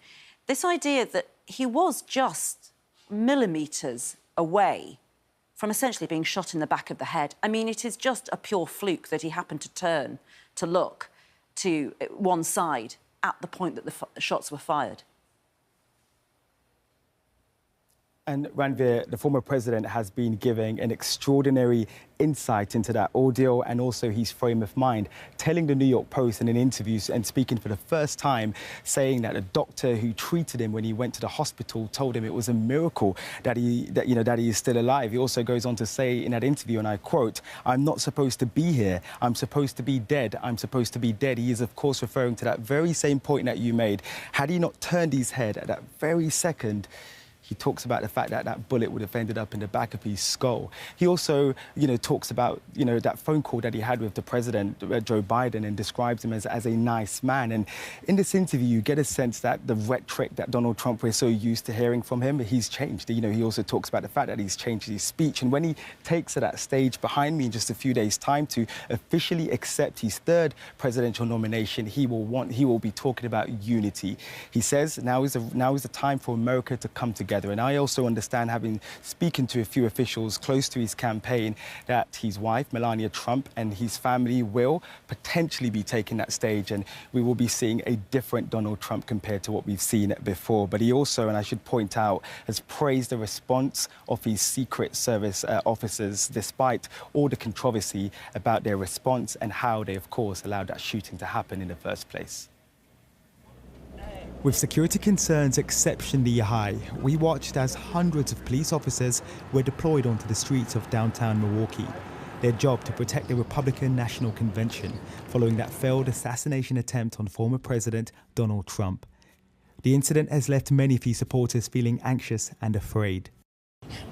this idea that he was just millimetres away from essentially being shot in the back of the head. I mean, it is just a pure fluke that he happened to turn to look to one side at the point that the shots were fired. And Ranveer, the former president, has been giving an extraordinary insight into that ordeal and also his frame of mind, telling the New York Post in an interview and speaking for the first time, saying that a doctor who treated him when he went to the hospital told him it was a miracle that he is still alive. He also goes on to say in that interview, and I quote, "I'm not supposed to be here. I'm supposed to be dead. I'm supposed to be dead." He is, of course, referring to that very same point that you made. Had he not turned his head at that very second, he talks about the fact that that bullet would have ended up in the back of his skull. He also, talks about, that phone call that he had with the president, Joe Biden, and describes him as a nice man. And in this interview, you get a sense that the rhetoric that Donald Trump was so used to hearing from him, he's changed. He also talks about the fact that he's changed his speech. And when he takes to that stage behind me in just a few days' time to officially accept his third presidential nomination, he will be talking about unity. He says now is the time for America to come together. And I also understand, having spoken to a few officials close to his campaign, that his wife, Melania Trump, and his family will potentially be taking that stage, and we will be seeing a different Donald Trump compared to what we've seen before. But he also, and I should point out, has praised the response of his Secret Service officers, despite all the controversy about their response and how they, of course, allowed that shooting to happen in the first place. With security concerns exceptionally high, we watched as hundreds of police officers were deployed onto the streets of downtown Milwaukee. Their job to protect the Republican National Convention following that failed assassination attempt on former President Donald Trump. The incident has left many of his supporters feeling anxious and afraid.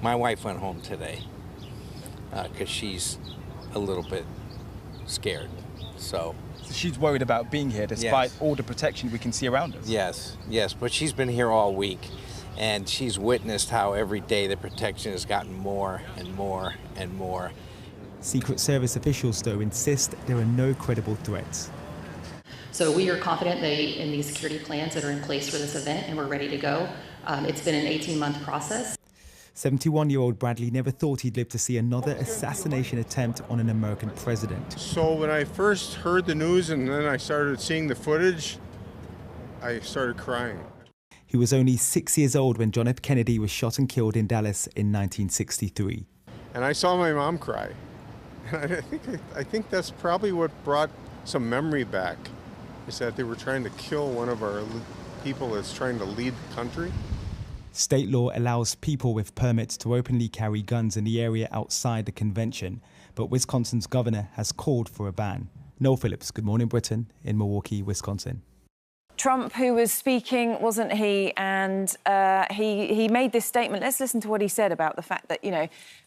My wife went home today because she's a little bit scared, so she's worried about being here despite all the protection we can see around us. Yes, but she's been here all week, and she's witnessed how every day the protection has gotten more and more and more. Secret Service officials, though, insist there are no credible threats. So we are confident in these security plans that are in place for this event, and we're ready to go. It's been an 18-month process. 71-year-old Bradley never thought he'd live to see another assassination attempt on an American president. So when I first heard the news and then I started seeing the footage, I started crying. He was only 6 years old when John F. Kennedy was shot and killed in Dallas in 1963. And I saw my mom cry. And I think that's probably what brought some memory back, is that they were trying to kill one of our people that's trying to lead the country. State law allows people with permits to openly carry guns in the area outside the convention, but Wisconsin's governor has called for a ban. Noel Phillips, Good Morning Britain in Milwaukee, Wisconsin. Trump, who was speaking, wasn't he? And he made this statement. Let's listen to what he said about the fact that,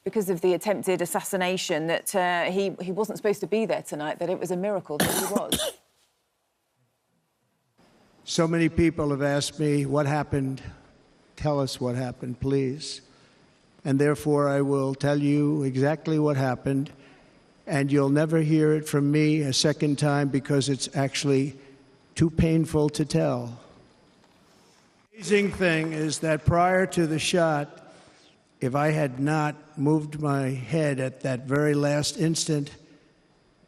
because of the attempted assassination, that he wasn't supposed to be there tonight, that it was a miracle that he was. So many people have asked me what happened. Tell us what happened, please. And therefore, I will tell you exactly what happened, and you'll never hear it from me a second time because it's actually too painful to tell. The amazing thing is that prior to the shot, if I had not moved my head at that very last instant,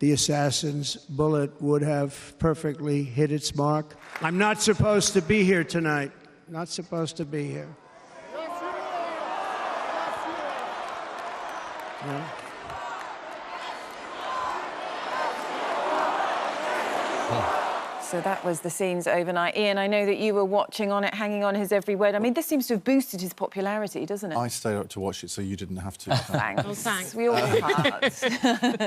the assassin's bullet would have perfectly hit its mark. I'm not supposed to be here tonight. Not supposed to be here. No. So that was the scenes overnight. Ian, I know that you were watching on it, hanging on his every word. I mean, this seems to have boosted his popularity, doesn't it? I stayed up to watch it, so you didn't have to. Thanks. Well, thanks. We all have hearts.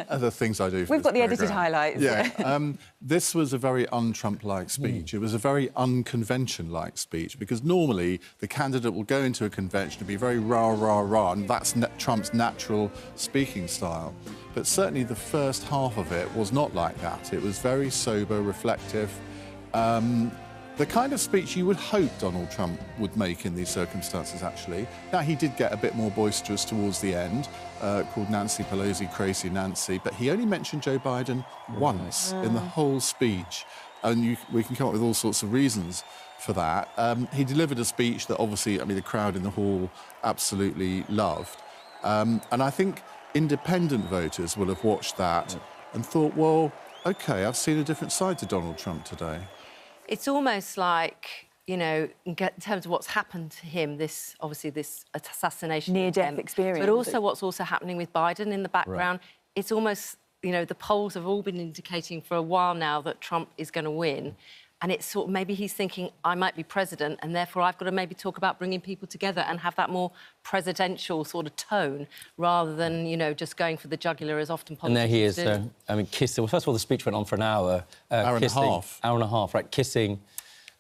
Other things I do for We've got the program. edited highlights. Yeah. This was a very un-Trump-like speech. It was a very unconvention-like speech, because normally the candidate will go into a convention and be very rah, rah, rah, and that's Trump's natural speaking style. But certainly the first half of it was not like that. It was very sober, reflective. The kind of speech you would hope Donald Trump would make in these circumstances, actually. Now, he did get a bit more boisterous towards the end, called Nancy Pelosi Crazy Nancy, but he only mentioned Joe Biden once in the whole speech. and we can come up with all sorts of reasons for that. He delivered a speech that obviously, I mean, the crowd in the hall absolutely loved. And I think independent voters will have watched that and thought, well, OK, I've seen a different side to Donald Trump today. It's almost like, you know, in terms of what's happened to him, this assassination near-death experience, but also what's also happening with Biden in the background. Right. It's almost, you know, the polls have all been indicating for a while now that Trump is going to win. And it's sort of, maybe he's thinking, I might be president, and therefore I've got to maybe talk about bringing people together and have that more presidential sort of tone, rather than, you know, just going for the jugular as often politicians And there he is, do. I mean, kissing... Well, first of all, the speech went on for an hour. Hour and a half. Hour and a half, right, kissing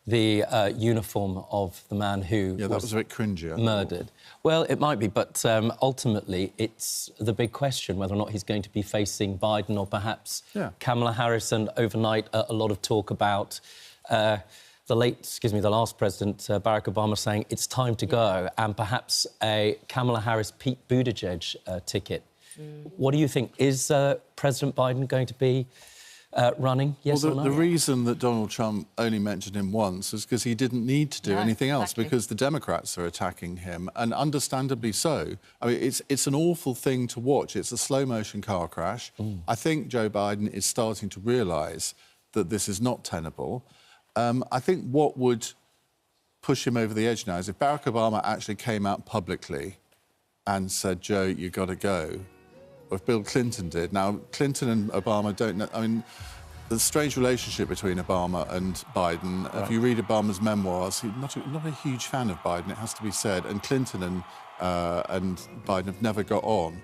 the uniform of the man who that was a bit cringy, murdered. Well, it might be, but ultimately it's the big question whether or not he's going to be facing Biden or perhaps Kamala Harris. And overnight, a lot of talk about the last president, Barack Obama, saying it's time to go, and perhaps a Kamala Harris-Pete Buttigieg ticket. What do you think? Is President Biden going to be running, yes or no? The reason that Donald Trump only mentioned him once is because he didn't need to do anything else, because the Democrats are attacking him, and understandably so. I mean, it's an awful thing to watch. It's a slow-motion car crash. I think Joe Biden is starting to realise that this is not tenable. I think what would push him over the edge now is if Barack Obama actually came out publicly and said, Joe, you've got to go, or if Bill Clinton did. Now, Clinton and Obama don't know... I mean, there's a strange relationship between Obama and Biden. If you read Obama's memoirs, he's not a huge fan of Biden, it has to be said, and Clinton and Biden have never got on.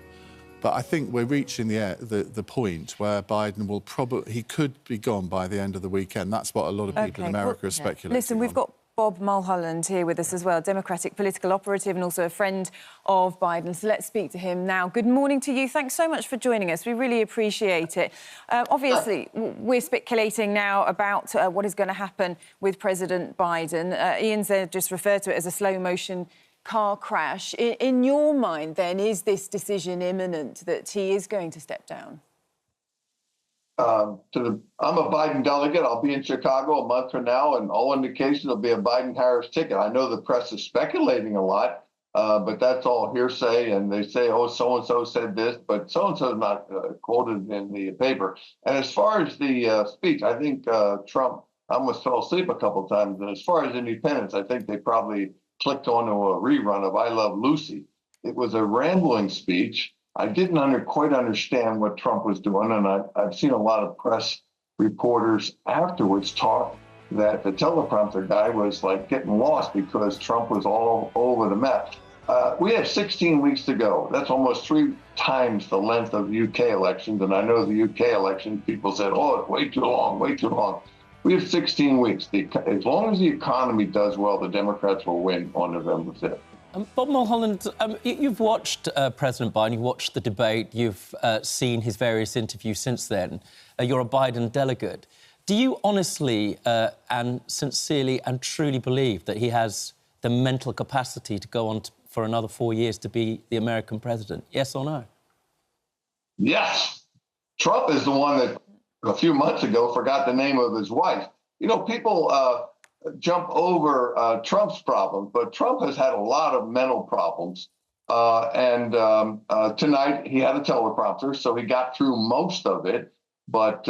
But I think we're reaching the point where Biden will probably... He could be gone by the end of the weekend. That's what a lot of people in America are speculating. Listen, we've got Bob Mulholland here with us as well, Democratic political operative and also a friend of Biden. So let's speak to him now. Good morning to you. Thanks so much for joining us. We really appreciate it. Obviously, we're speculating now about what is going to happen with President Biden. Ian's just referred to it as a slow-motion car crash. In your mind, then, is this decision imminent that he is going to step down? I'm a Biden delegate. I'll be in Chicago a month from now, and all indications will be a Biden-Harris ticket. I know the press is speculating a lot, but that's all hearsay, and they say, oh, so-and-so said this, but so-and-so is not quoted in the paper. And as far as the speech, I think Trump almost fell asleep a couple of times. And as far as independence, I think they probably clicked onto a rerun of I Love Lucy. It was a rambling speech. I didn't quite understand what Trump was doing, and I've seen a lot of press reporters afterwards talk that the teleprompter guy was like getting lost because Trump was all over the map. We have 16 weeks to go. That's almost 3 times the length of UK elections, and I know the UK election, people said, oh, it's way too long, way too long. We have 16 weeks. As long as the economy does well, the Democrats will win on November 5th. Bob Mulholland, you've watched President Biden, you've watched the debate, you've seen his various interviews since then. You're a Biden delegate. Do you honestly and sincerely and truly believe that he has the mental capacity to go on for another 4 years to be the American president? Yes or no? Yes. Trump is the one that a few months ago forgot the name of his wife. You know, people... jump over Trump's problems, but Trump has had a lot of mental problems. Tonight he had a teleprompter, so he got through most of it, but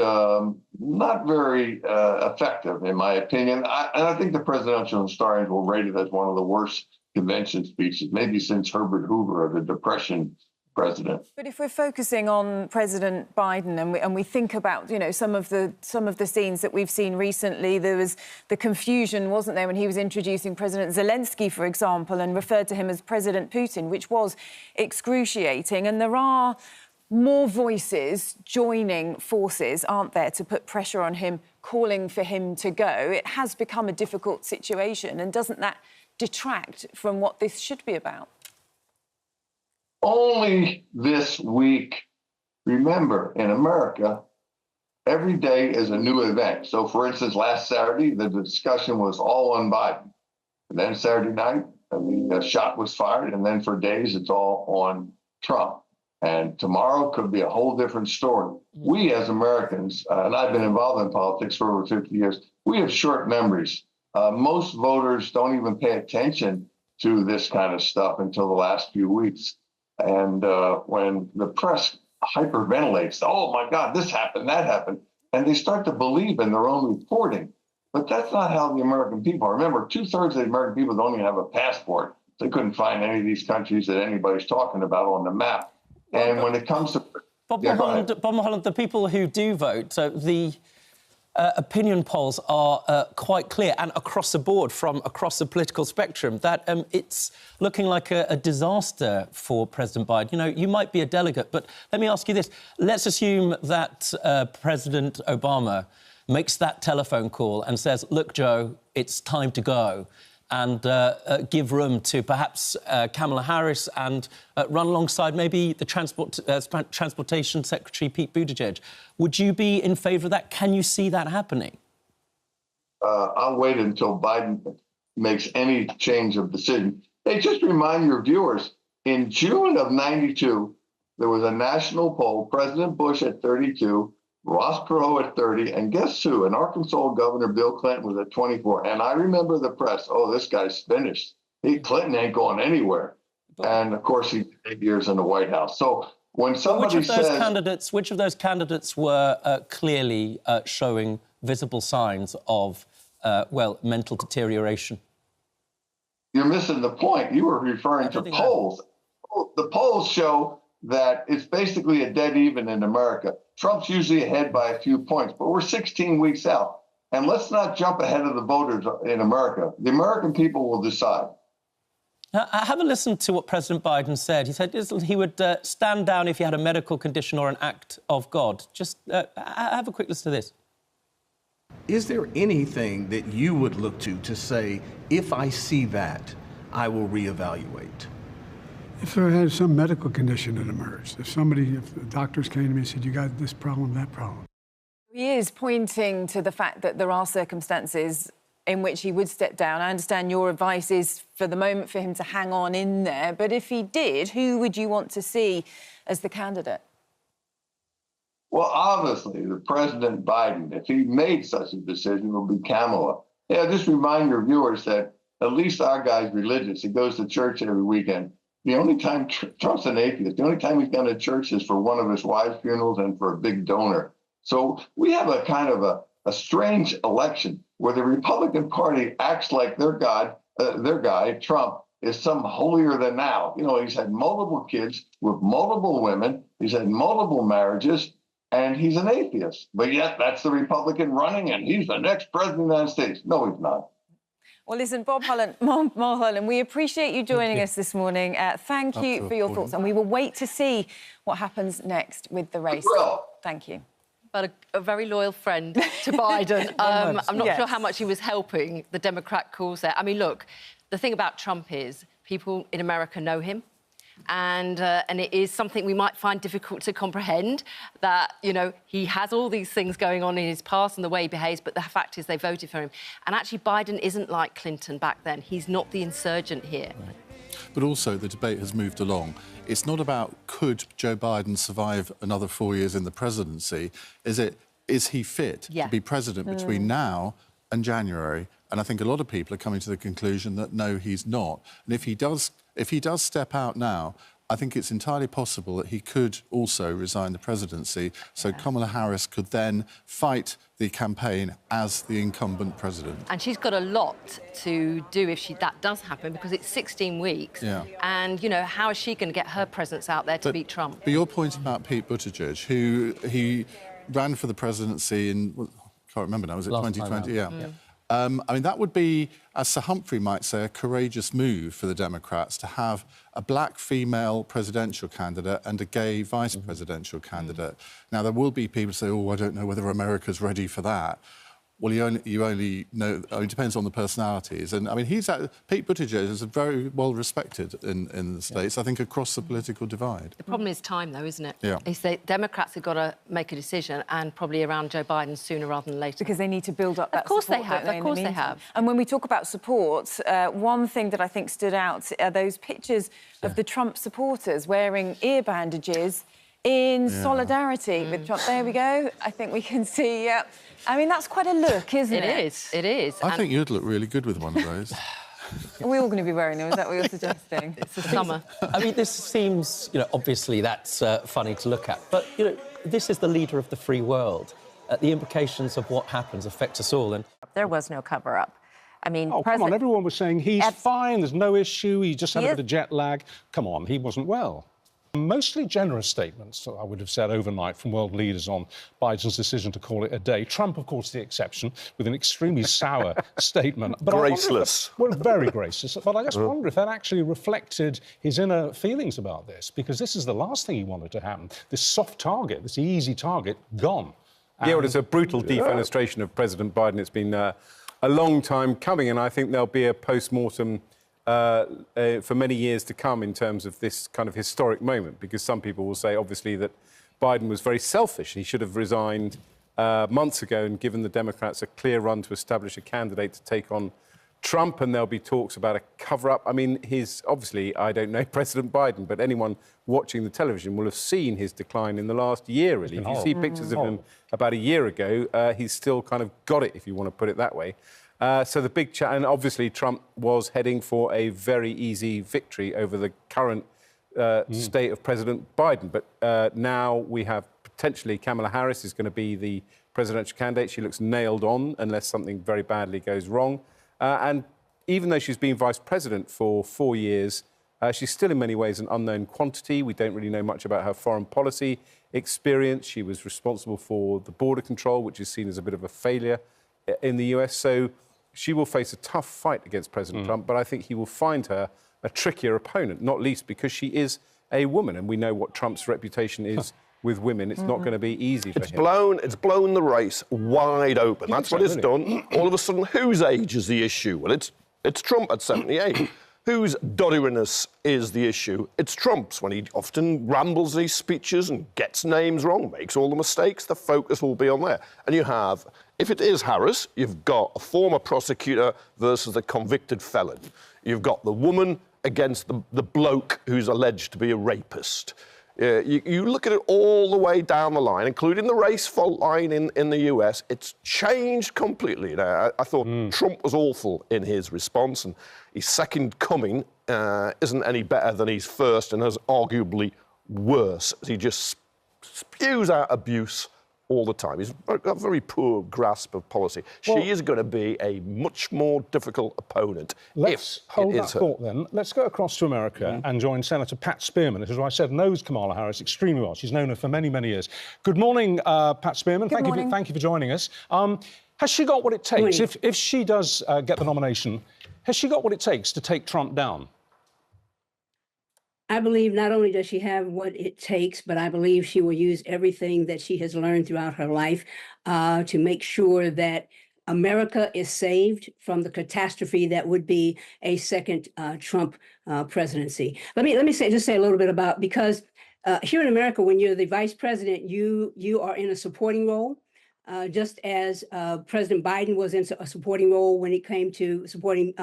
not very effective, in my opinion. I think the presidential historians will rate it as one of the worst convention speeches, maybe since Herbert Hoover of the Depression president. But if we're focusing on President Biden and we think about, you know, some of the scenes that we've seen recently, there was the confusion, wasn't there, when he was introducing President Zelensky, for example, and referred to him as President Putin, which was excruciating. And there are more voices joining forces, aren't there, to put pressure on him, calling for him to go. It has become a difficult situation, and doesn't that detract from what this should be about? Only this week. Remember, in America, every day is a new event. So, for instance, last Saturday, the discussion was all on Biden. And then Saturday night, the shot was fired. And then for days, it's all on Trump. And tomorrow could be a whole different story. We as Americans, and I've been involved in politics for over 50 years, we have short memories. Most voters don't even pay attention to this kind of stuff until the last few weeks. And when the press hyperventilates, oh my God, this happened, that happened, and they start to believe in their own reporting. But that's not how the American people are. Remember, 2/3 of the American people don't even have a passport. They couldn't find any of these countries that anybody's talking about on the map. And when it comes to... Bob Mulholland, the people who do vote, so the opinion polls are quite clear and across the board from across the political spectrum that it's looking like a disaster for President Biden. You know, you might be a delegate, but let me ask you this. Let's assume that President Obama makes that telephone call and says, look, Joe, it's time to go, and give room to perhaps Kamala Harris and run alongside maybe the Transportation Secretary, Pete Buttigieg. Would you be in favour of that? Can you see that happening? I'll wait until Biden makes any change of decision. Hey, just remind your viewers, in June of '92, there was a national poll, President Bush at 32, Ross Perot at 30, and guess who? In Arkansas, Governor Bill Clinton was at 24. And I remember the press, oh, this guy's finished. Clinton ain't going anywhere. And, of course, he's 8 years in the White House. So when somebody says... Which of those candidates were clearly showing visible signs of, well, mental deterioration? You're missing the point. You were referring to polls. The polls show that it's basically a dead even in America. Trump's usually ahead by a few points, but we're 16 weeks out. And let's not jump ahead of the voters in America. The American people will decide. Now, have a listen to what President Biden said. He said he would stand down if he had a medical condition or an act of God. Just have a quick listen to this. Is there anything that you would look to say, if I see that, I will reevaluate? If there had some medical condition that emerged, if the doctors came to me and said, you got this problem, that problem. He is pointing to the fact that there are circumstances in which he would step down. I understand your advice is, for the moment, for him to hang on in there. But if he did, who would you want to see as the candidate? Well, obviously, the President Biden, if he made such a decision, will be Kamala. Yeah, just remind your viewers that at least our guy's religious. He goes to church every weekend. The only time Trump's an atheist, the only time he's gone to church is for one of his wife's funerals and for a big donor. So we have a kind of a strange election where the Republican Party acts like their guy, Trump, is some holier than thou. You know, he's had multiple kids with multiple women. He's had multiple marriages, and he's an atheist. But yet that's the Republican running, and he's the next president of the United States. No, he's not. Well, listen, Bob Mulholland, we appreciate you joining us this morning. Thank you for your thoughts, and we will wait to see what happens next with the race. Thank you. But a very loyal friend to Biden. I'm not sure how much he was helping the Democrat cause there. I mean, look, the thing about Trump is people in America know him. And it is something we might find difficult to comprehend, that, you know, he has all these things going on in his past and the way he behaves, but the fact is they voted for him. And actually, Biden isn't like Clinton back then. He's not the insurgent here. Right. But also, the debate has moved along. It's not about could Joe Biden survive another 4 years in the presidency. Is he fit to be president between now and January? And I think a lot of people are coming to the conclusion that no, he's not. And if he does step out now, I think it's entirely possible that he could also resign the presidency, so Kamala Harris could then fight the campaign as the incumbent president. And she's got a lot to do if that does happen, because it's 16 weeks. Yeah. And, you know, how is she going to get her presence out there to beat Trump? But your point about Pete Buttigieg, who he ran for the presidency in, I can't remember now, was it 2020? Yeah. I mean, that would be, as Sir Humphrey might say, a courageous move for the Democrats to have a black female presidential candidate and a gay vice presidential candidate. Now, there will be people who say, oh, I don't know whether America's ready for that. Well, you only know. It depends on the personalities, and I mean, Pete Buttigieg is very well respected in the States. I think across the political divide. The problem is time, though, isn't it? Yeah. Is that Democrats have got to make a decision, and probably around Joe Biden sooner rather than later. Because they need to build up that support. Of course they have. And when we talk about support, one thing that I think stood out are those pictures of the Trump supporters wearing ear bandages in solidarity with Trump. There we go. I think we can see. I mean, that's quite a look, isn't it? It is. It is. I think you'd look really good with one of those. Are we all going to be wearing them? Is that what you're suggesting? It's the summer. I mean, this seems, obviously that's funny to look at, but, this is the leader of the free world. The implications of what happens affect us all. And there was no cover-up. I mean, come on, everyone was saying he's fine, there's no issue, he just had a bit of jet lag. Come on, he wasn't well. Mostly generous statements, I would have said, overnight from world leaders on Biden's decision to call it a day. Trump, of course, the exception, with an extremely sour statement. But graceless. Very graceless. But I just wonder if that actually reflected his inner feelings about this, because this is the last thing he wanted to happen. This soft target, this easy target, gone. Yeah, well, it's a brutal defenestration of President Biden. It's been a long time coming, and I think there'll be a post-mortem for many years to come in terms of this kind of historic moment, because some people will say, obviously, that Biden was very selfish. He should have resigned months ago and given the Democrats a clear run to establish a candidate to take on Trump, and there'll be talks about a cover-up. I mean, obviously, I don't know President Biden, but anyone watching the television will have seen his decline in the last year, really. If you see pictures of him about a year ago, he's still kind of got it, if you want to put it that way. So the big and obviously Trump was heading for a very easy victory over the current state of President Biden. But now we have potentially Kamala Harris is going to be the presidential candidate. She looks nailed on unless something very badly goes wrong. And even though she's been vice president for 4 years, she's still in many ways an unknown quantity. We don't really know much about her foreign policy experience. She was responsible for the border control, which is seen as a bit of a failure in the US. So she will face a tough fight against President Trump, but I think he will find her a trickier opponent, not least because she is a woman, and we know what Trump's reputation is with women. It's not going to be easy for him. It's blown the race wide open. That's what it's done. All of a sudden, whose age is the issue? Well, it's Trump at 78. Whose dodderiness is the issue? It's Trump's, when he often rambles these speeches and gets names wrong, makes all the mistakes. The focus will be on there. And you have, if it is Harris, you've got a former prosecutor versus a convicted felon. You've got the woman against the bloke who's alleged to be a rapist. You look at it all the way down the line, including the race fault line in the US, it's changed completely. Now, I thought Trump was awful in his response, and his second coming isn't any better than his first, and is arguably worse. He just spews out abuse all the time. He's got a very poor grasp of policy. Well, she is going to be a much more difficult opponent. Let's hold that thought then. Let's go across to America and join Senator Pat Spearman, who, as I said, knows Kamala Harris extremely well. She's known her for many, many years. Good morning, Pat Spearman. Thank you for joining us. Has she got what it takes? If she does get the nomination, has she got what it takes to take Trump down? I believe not only does she have what it takes, but I believe she will use everything that she has learned throughout her life to make sure that America is saved from the catastrophe that would be a second Trump presidency. Let me say a little bit about, because here in America, when you're the vice president, you are in a supporting role, just as President Biden was in a supporting role when it came to supporting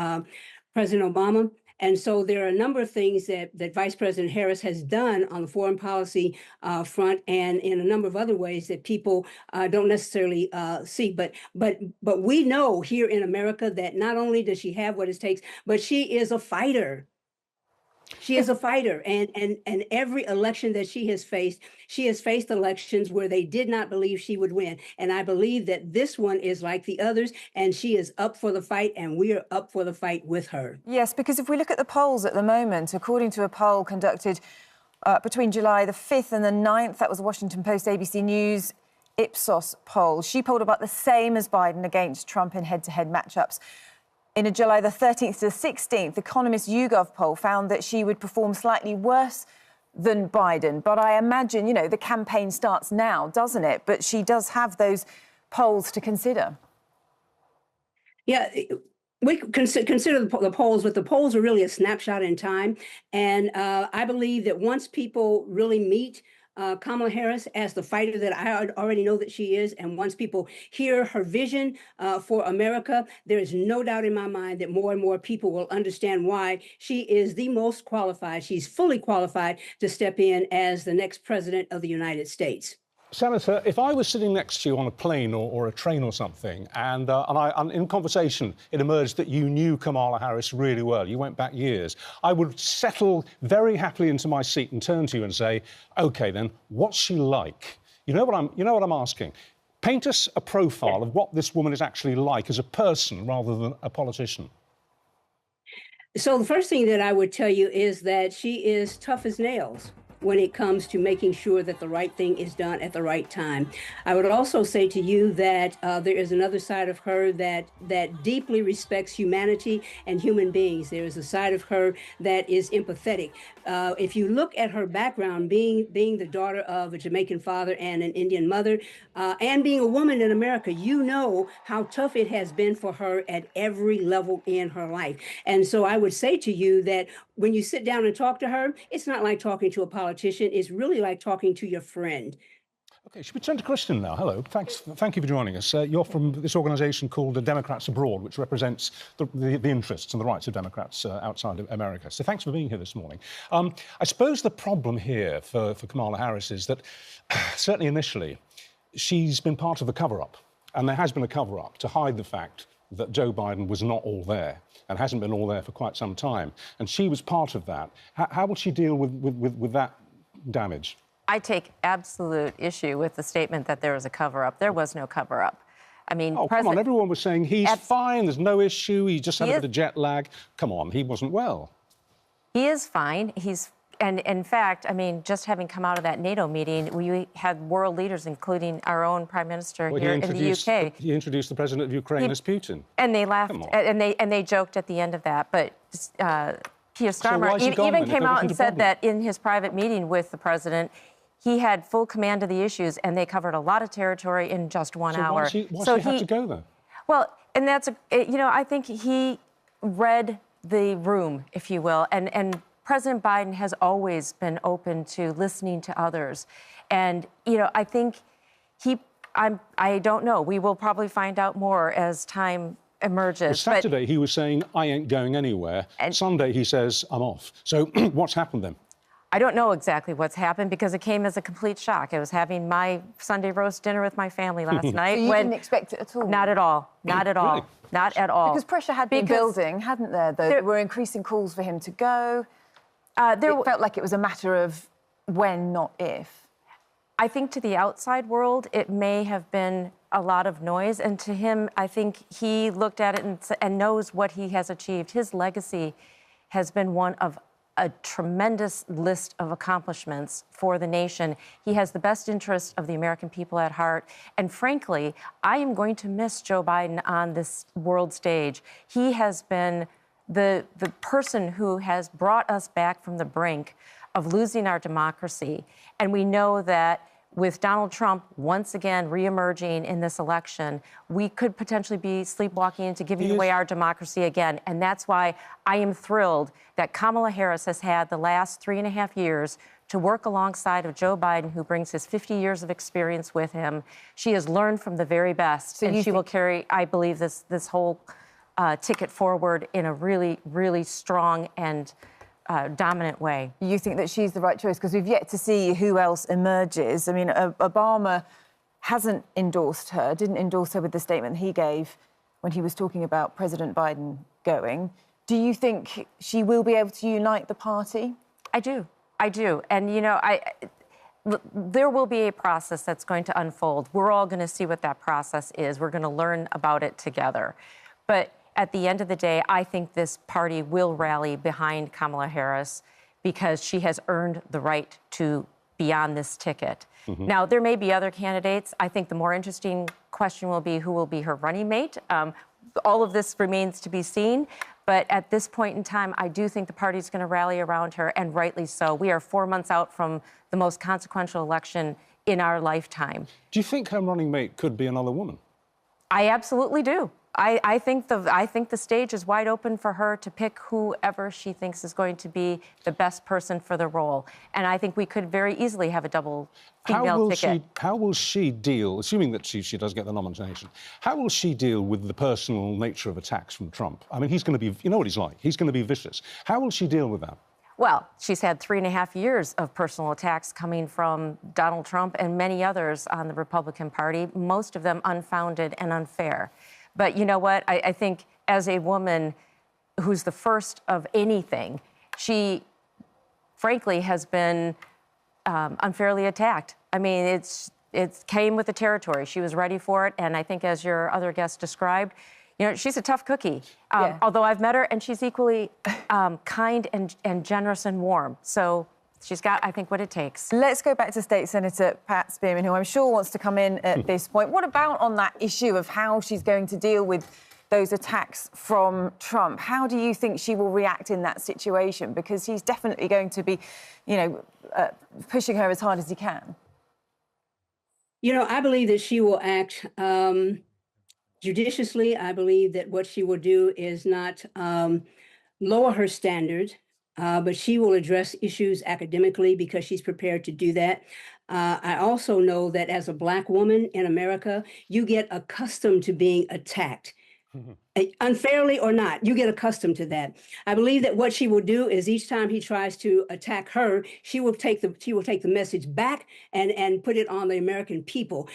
President Obama. And so there are a number of things that Vice President Harris has done on the foreign policy front, and in a number of other ways that people don't necessarily see. But we know here in America that not only does she have what it takes, but she is a fighter. She is a fighter, and every election that she has faced elections where they did not believe she would win. And I believe that this one is like the others, and she is up for the fight, and we are up for the fight with her. Yes, because if we look at the polls at the moment, according to a poll conducted between July the 5th and the 9th, that was the Washington Post ABC News Ipsos poll, she polled about the same as Biden against Trump in head-to-head matchups. In a July the 13th to the 16th, Economist YouGov poll found that she would perform slightly worse than Biden. But I imagine, the campaign starts now, doesn't it? But she does have those polls to consider. Yeah, we consider the polls, but the polls are really a snapshot in time. And I believe that once people really meet Kamala Harris as the fighter that I already know that she is, and once people hear her vision for America, there is no doubt in my mind that more and more people will understand why she is the most qualified. She's fully qualified to step in as the next president of the United States. Senator, if I was sitting next to you on a plane or a train or something, and in conversation it emerged that you knew Kamala Harris really well, you went back years, I would settle very happily into my seat and turn to you and say, OK, then, what's she like? You know what I'm asking? Paint us a profile of what this woman is actually like as a person rather than a politician. So the first thing that I would tell you is that she is tough as nails when it comes to making sure that the right thing is done at the right time. I would also say to you that there is another side of her that deeply respects humanity and human beings. There is a side of her that is empathetic. If you look at her background, being the daughter of a Jamaican father and an Indian mother, and being a woman in America, you know how tough it has been for her at every level in her life. And so I would say to you that when you sit down and talk to her, it's not like talking to a politician. It's really like talking to your friend. OK, should we turn to Kristen now? Hello. Thank you for joining us. You're from this organisation called the Democrats Abroad, which represents the interests and the rights of Democrats outside of America. So thanks for being here this morning. I suppose the problem here for Kamala Harris is that, certainly initially, she's been part of the cover-up. And there has been a cover-up to hide the fact that Joe Biden was not all there and hasn't been all there for quite some time. And she was part of that. How will she deal with that damage? I take absolute issue with the statement that there was a cover-up. There was no cover-up. I mean, oh, come on, everyone was saying he's fine, there's no issue, he just had a bit of jet lag. Come on, he wasn't well. He is fine. And in fact, I mean, just having come out of that NATO meeting, we had world leaders, including our own Prime Minister here in the UK. He introduced the President of Ukraine as Putin. And they laughed, and they joked at the end of that. But Keir Starmer even came out and said that in his private meeting with the President, he had full command of the issues, and they covered a lot of territory in just 1 hour. Why she had to go then? Well, and that's, I think he read the room, if you will, and President Biden has always been open to listening to others. And, I think I don't know. We will probably find out more as time emerges. Well, Saturday, he was saying, I ain't going anywhere. And Sunday, he says, I'm off. So what's happened then? I don't know exactly what's happened because it came as a complete shock. I was having my Sunday roast dinner with my family last night. So you didn't expect it at all? Not at all. Not at all. Really? Not at all. Because pressure had been building, hadn't there, though? There were increasing calls for him to go. It felt like it was a matter of when, not if. I think to the outside world, it may have been a lot of noise. And to him, I think he looked at it and knows what he has achieved. His legacy has been one of a tremendous list of accomplishments for the nation. He has the best interest of the American people at heart. And frankly, I am going to miss Joe Biden on this world stage. He has been the person who has brought us back from the brink of losing our democracy. And we know that with Donald Trump once again reemerging in this election, we could potentially be sleepwalking into giving away our democracy again. And that's why I am thrilled that Kamala Harris has had the last 3.5 years to work alongside of Joe Biden, who brings his 50 years of experience with him. She has learned from the very best, and she will carry, I believe, this whole ticket forward in a really, really strong and dominant way. You think that she's the right choice? Because we've yet to see who else emerges. I mean, Obama hasn't endorsed her, didn't endorse her with the statement he gave when he was talking about President Biden going. Do you think she will be able to unite the party? I do. I do. And, there will be a process that's going to unfold. We're all going to see what that process is. We're going to learn about it together. But at the end of the day, I think this party will rally behind Kamala Harris because she has earned the right to be on this ticket. Mm-hmm. Now, there may be other candidates. I think the more interesting question will be who will be her running mate. All of this remains to be seen. But at this point in time, I do think the party's going to rally around her, and rightly so. We are 4 months out from the most consequential election in our lifetime. Do you think her running mate could be another woman? I absolutely do. I think the stage is wide open for her to pick whoever she thinks is going to be the best person for the role. And I think we could very easily have a double female ticket. How will she deal, assuming that she does get the nomination, how will she deal with the personal nature of attacks from Trump? I mean, he's going to be, you know what he's like, he's going to be vicious. How will she deal with that? Well, she's had 3.5 years of personal attacks coming from Donald Trump and many others on the Republican Party, most of them unfounded and unfair. But you know what? I think as a woman who's the first of anything, she, frankly, has been unfairly attacked. I mean, it came with the territory. She was ready for it, and I think, as your other guest described, you know, she's a tough cookie. Although I've met her, and she's equally kind and generous and warm. So she's got, I think, what it takes. Let's go back to State Senator Pat Spearman, who I'm sure wants to come in at this point. What about on that issue of how she's going to deal with those attacks from Trump? How do you think she will react in that situation? Because he's definitely going to be, you know, pushing her as hard as he can. You know, I believe that she will act judiciously. I believe that what she will do is not lower her standard, but she will address issues academically because she's prepared to do that. I also know that as a Black woman in America, you get accustomed to being attacked. Unfairly or not, you get accustomed to that. I believe that what she will do is each time he tries to attack her, she will take the message back and put it on the American people.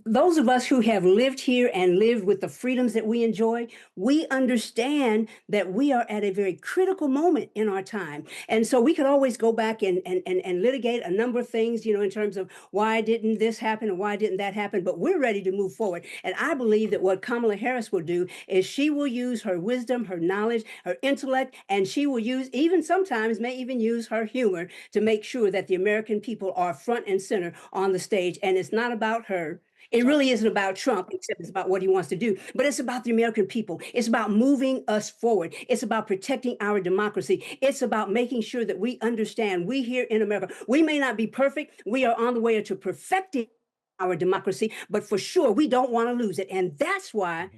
Those of us who have lived here and lived with the freedoms that we enjoy, we understand that we are at a very critical moment in our time. And so we could always go back and litigate a number of things, you know, in terms of why didn't this happen and why didn't that happen? But we're ready to move forward. And I believe that what Kamala Harris will do is she will use her wisdom, her knowledge, her intellect, and she will use, even sometimes may even use her humor to make sure that the American people are front and center on the stage. And it's not about her. It really isn't about Trump, except it's about what he wants to do. But it's about the American people. It's about moving us forward. It's about protecting our democracy. It's about making sure that we understand, we here in America, we may not be perfect. We are on the way to perfecting our democracy, but for sure, we don't want to lose it. And that's why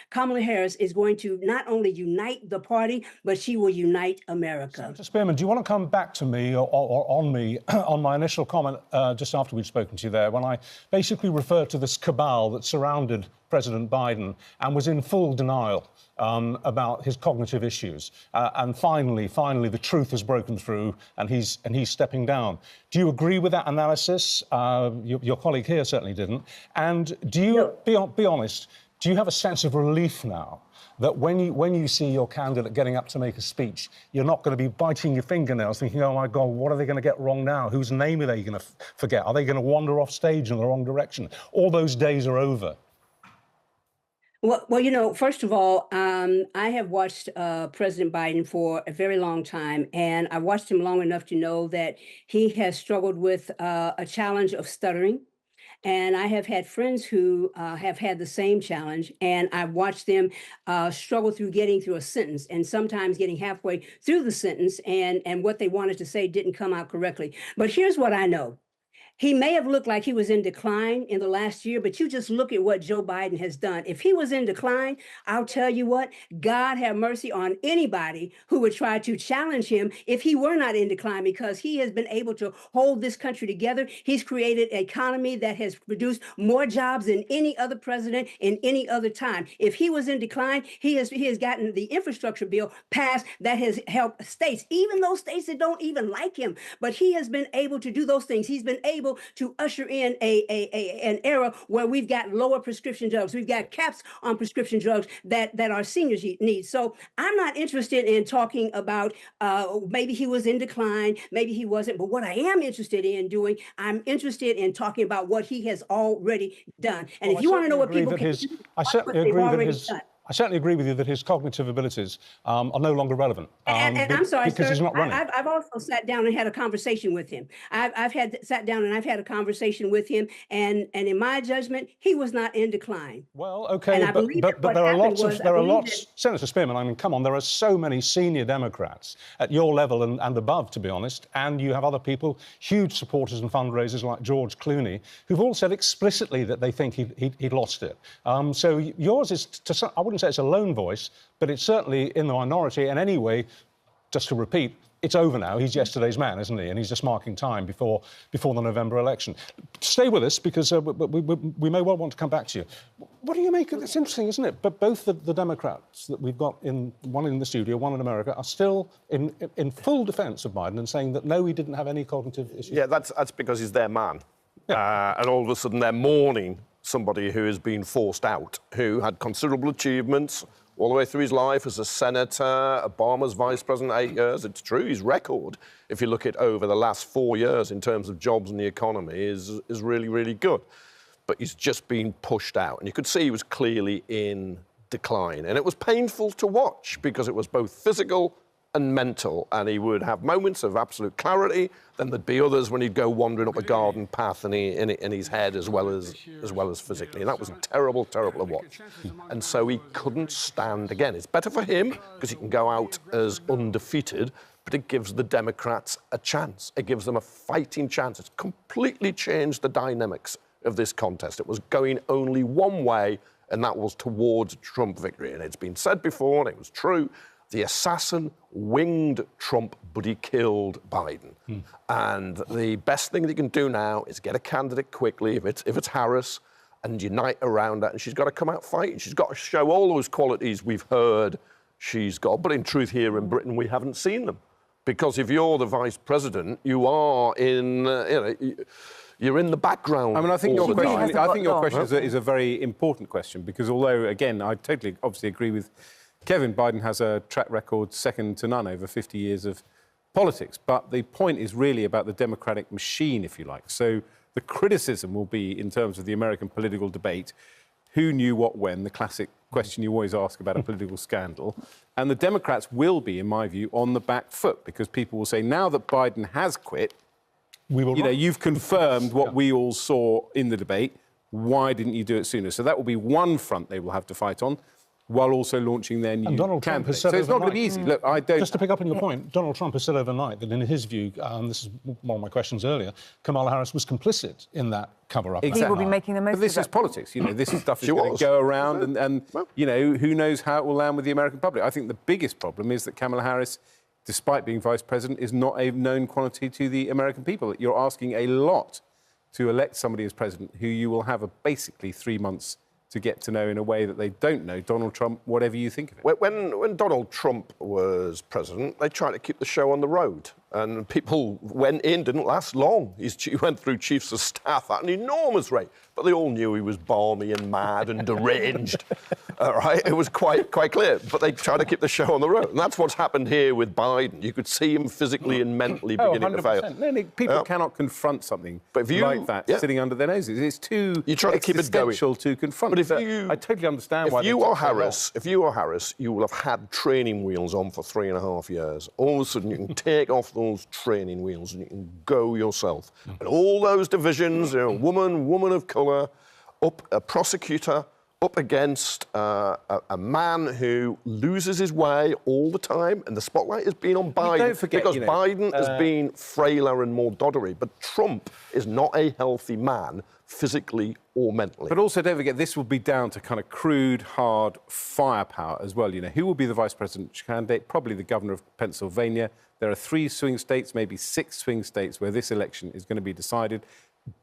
Kamala Harris is going to not only unite the party, but she will unite America. Senator Spearman, do you want to come back to me or on me on my initial comment just after we'd spoken to you there, when I basically referred to this cabal that surrounded President Biden and was in full denial about his cognitive issues. And finally, the truth has broken through and he's stepping down. Do you agree with that analysis? Your colleague here certainly didn't. And do you, be honest, do you have a sense of relief now that when you see your candidate getting up to make a speech, you're not going to be biting your fingernails thinking, oh, my God, what are they going to get wrong now? Whose name are they going to forget? Are they going to wander off stage in the wrong direction? All those days are over. Well, you know, first of all, I have watched President Biden for a very long time, and I've watched him long enough to know that he has struggled with a challenge of stuttering. And I have had friends who have had the same challenge, and I've watched them struggle through getting through a sentence and sometimes getting halfway through the sentence and what they wanted to say didn't come out correctly. But here's what I know. He may have looked like he was in decline in the last year, but you just look at what Joe Biden has done. If he was in decline, I'll tell you what, God have mercy on anybody who would try to challenge him if he were not in decline, because he has been able to hold this country together. He's created an economy that has produced more jobs than any other president in any other time. If he was in decline, he has gotten the infrastructure bill passed that has helped states, even those states that don't even like him. But he has been able to do those things. He's been able to usher in an era where we've got lower prescription drugs. We've got caps on prescription drugs that our seniors need. So I'm not interested in talking about maybe he was in decline, maybe he wasn't. But what I am interested in doing, I'm interested in talking about what he has already done. And if you want to know what people can do, I certainly agree that I certainly agree with you that his cognitive abilities are no longer relevant. And I'm sorry, because sir, he's not running. I've also sat down and had a conversation with him. I've sat down and I've had a conversation with him, and in my judgment, he was not in decline. Well, okay, and I but believe that what there are happened lots was, I believe that- Senator Spearman, I mean, come on, there are so many senior Democrats at your level and above, to be honest, and you have other people, huge supporters and fundraisers like George Clooney, who've all said explicitly that they think he'd lost it. So yours is, I wouldn't say it's a lone voice, but it's certainly in the minority. And anyway, just to repeat, it's over now. He's yesterday's man, isn't he? And he's just marking time before the November election. Stay with us, because we may well want to come back to you. What do you make of it? It's interesting, isn't it? But both the Democrats that we've got, one in the studio, one in America, are still in full defence of Biden and saying that, no, he didn't have any cognitive issues. Yeah, that's because he's their man. Yeah. And all of a sudden they're mourning somebody who has been forced out, who had considerable achievements all the way through his life as a senator, Obama's vice president, 8 years. It's true, his record, if you look at over the last 4 years in terms of jobs and the economy, is really, really good. But he's just been pushed out. And you could see he was clearly in decline. And it was painful to watch because it was both physical and mental, and he would have moments of absolute clarity, then there'd be others when he'd go wandering up a garden path in his head as well as physically, and that was terrible to watch. And so he couldn't stand again. It's better for him because he can go out as undefeated, but it gives the Democrats a chance. It gives them a fighting chance. It's completely changed the dynamics of this contest. It was going only one way, and that was towards Trump victory. And it's been said before, and it was true, the assassin winged Trump, but he killed Biden. And the best thing that you can do now is get a candidate quickly, if it's Harris, and unite around that. And she's got to come out fighting. She's got to show all those qualities we've heard she's got. But in truth, here in Britain, we haven't seen them. Because if you're the vice president, you are in, you're in the background. I mean, I think your question is a very important question, because although, again, I totally obviously agree with Kevin, Biden has a track record second to none over 50 years of politics. But the point is really about the democratic machine, if you like. So the criticism will be, in terms of the American political debate, who knew what when, the classic question you always ask about a political scandal. And the Democrats will be, in my view, on the back foot, because people will say, now that Biden has quit, you've confirmed what we all saw in the debate. Why didn't you do it sooner? So that will be one front they will have to fight on, while also launching their new candidate. So it's not going to be easy. Look, Just to pick up on your point, Donald Trump has said overnight that, in his view, this is one of my questions earlier, Kamala Harris was complicit in that cover-up. Exactly. He will be making the most of it. But this is politics. This is stuff that's going to go around, and who knows how it will land with the American public. I think the biggest problem is that Kamala Harris, despite being vice president, is not a known quantity to the American people. You're asking a lot to elect somebody as president who you will have basically 3 months to get to know in a way that they don't know Donald Trump, whatever you think of it. When Donald Trump was president, they tried to keep the show on the road. And people went in, didn't last long. He went through chiefs of staff at an enormous rate. But they all knew he was balmy and mad and deranged. Right? It was quite clear. But they tried to keep the show on the road. And that's what's happened here with Biden. You could see him physically and mentally beginning to fail. No, people cannot confront something like that sitting under their noses. It's too existential to confront. But I totally understand why. If you are Harris, you will have had training wheels on for 3.5 years. All of a sudden, you can take off those training wheels and you can go yourself. And all those divisions, woman of colour, a prosecutor, up against a man who loses his way all the time, and the spotlight has been on Biden. Don't forget, because Biden has been frailer and more doddery. But Trump is not a healthy man, physically or mentally. But also, don't forget, this will be down to kind of crude, hard firepower as well. Who will be the vice presidential candidate? Probably the governor of Pennsylvania. There are 3 swing states, maybe 6 swing states, where this election is going to be decided.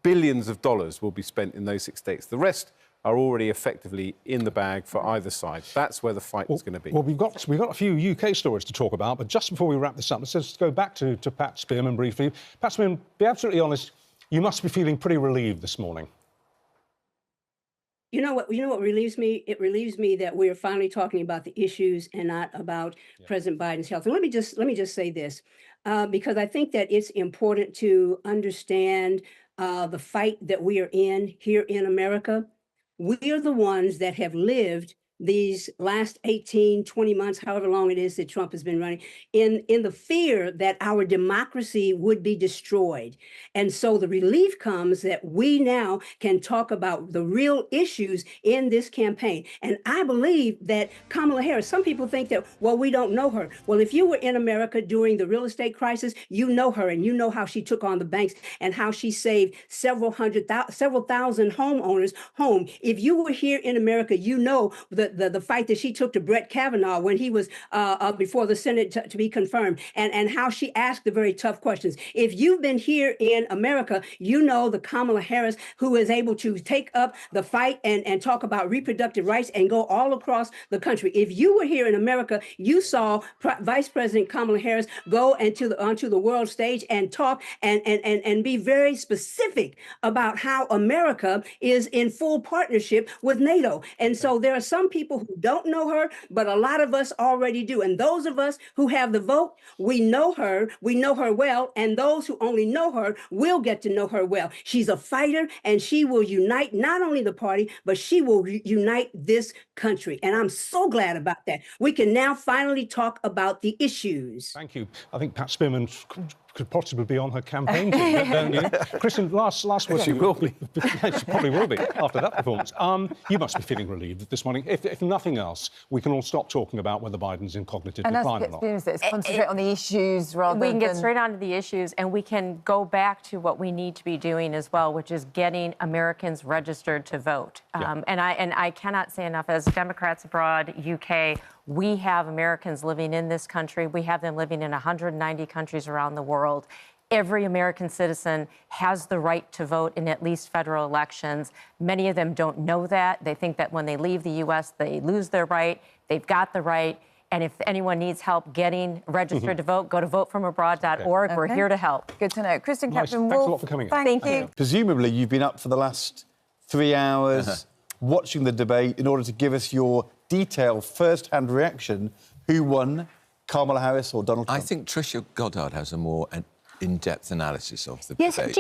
Billions of dollars will be spent in those 6 states. The rest are already effectively in the bag for either side. That's where the fight is going to be. Well, we've got a few UK stories to talk about, but just before we wrap this up, let's just go back to Pat Spearman briefly. Pat Spearman, be absolutely honest, you must be feeling pretty relieved this morning. You know what relieves me? It relieves me that we're finally talking about the issues and not about President Biden's health. And let me just say this, because I think that it's important to understand the fight that we are in here in America. We are the ones that have lived these last 18, 20 months, however long it is that Trump has been running, in the fear that our democracy would be destroyed. And so the relief comes that we now can talk about the real issues in this campaign. And I believe that Kamala Harris, some people think that, well, we don't know her. Well, if you were in America during the real estate crisis, you know her, and you know how she took on the banks and how she saved several thousand homeowners home. If you were here in America, you know the fight that she took to Brett Kavanaugh when he was before the Senate to be confirmed, and how she asked the very tough questions. If you've been here in America, you know the Kamala Harris who is able to take up the fight and talk about reproductive rights and go all across the country. If you were here in America, you saw Vice President Kamala Harris go onto the world stage and talk and be very specific about how America is in full partnership with NATO. And so there are some people who don't know her, but a lot of us already do. And those of us who have the vote, we know her well, and those who only know her will get to know her well. She's a fighter, and she will unite not only the party, but she will unite this country. And I'm so glad about that. We can now finally talk about the issues. Thank you. I think Pat Spearman could possibly be on her campaign team, don't you? Kristen, last word. She will be. She probably will be after that performance. You must be feeling relieved this morning. If nothing else, we can all stop talking about whether Biden's in cognitive decline or not. And that's concentrate on the issues rather than... We can get straight onto the issues, and we can go back to what we need to be doing as well, which is getting Americans registered to vote. And I cannot say enough, as Democrats abroad, UK, we have Americans living in this country. We have them living in 190 countries around the world. Every American citizen has the right to vote in at least federal elections. Many of them don't know that. They think that when they leave the U.S., they lose their right. They've got the right. And if anyone needs help getting registered to vote, go to votefromabroad.org. Okay. Okay. We're here to help. Good to know. Kristen Nice. Captain Thanks a Wolf. lot for coming in. Thank you. Presumably, you've been up for the last 3 hours watching the debate in order to give us your detailed first-hand reaction. Who won, Kamala Harris or Donald Trump? I think Tricia Goddard has a more in-depth analysis of the Yes, debate.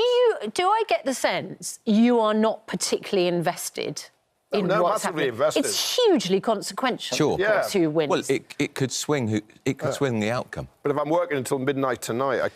do I get the sense you are not particularly invested in what's happening? Invested. It's hugely consequential. Sure. Who wins. Well, it could swing. It could swing the outcome. But if I'm working until midnight tonight, I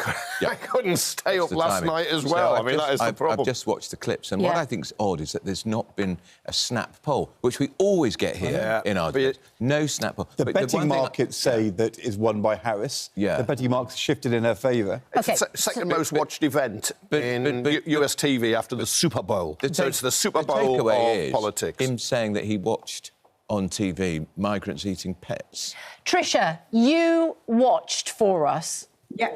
couldn't stay up last night as well. I mean, that is the problem. I've just watched the clips, and what I think is odd is that there's not been a snap poll, which we always get here in our debate. No snap poll. The betting markets say that is won by Harris. The betting markets shifted in her favour. It's the second most watched event in US TV after the Super Bowl. So it's the Super Bowl of politics. Him saying that he watched on TV migrants eating pets. Tricia, you watched for us. Yeah.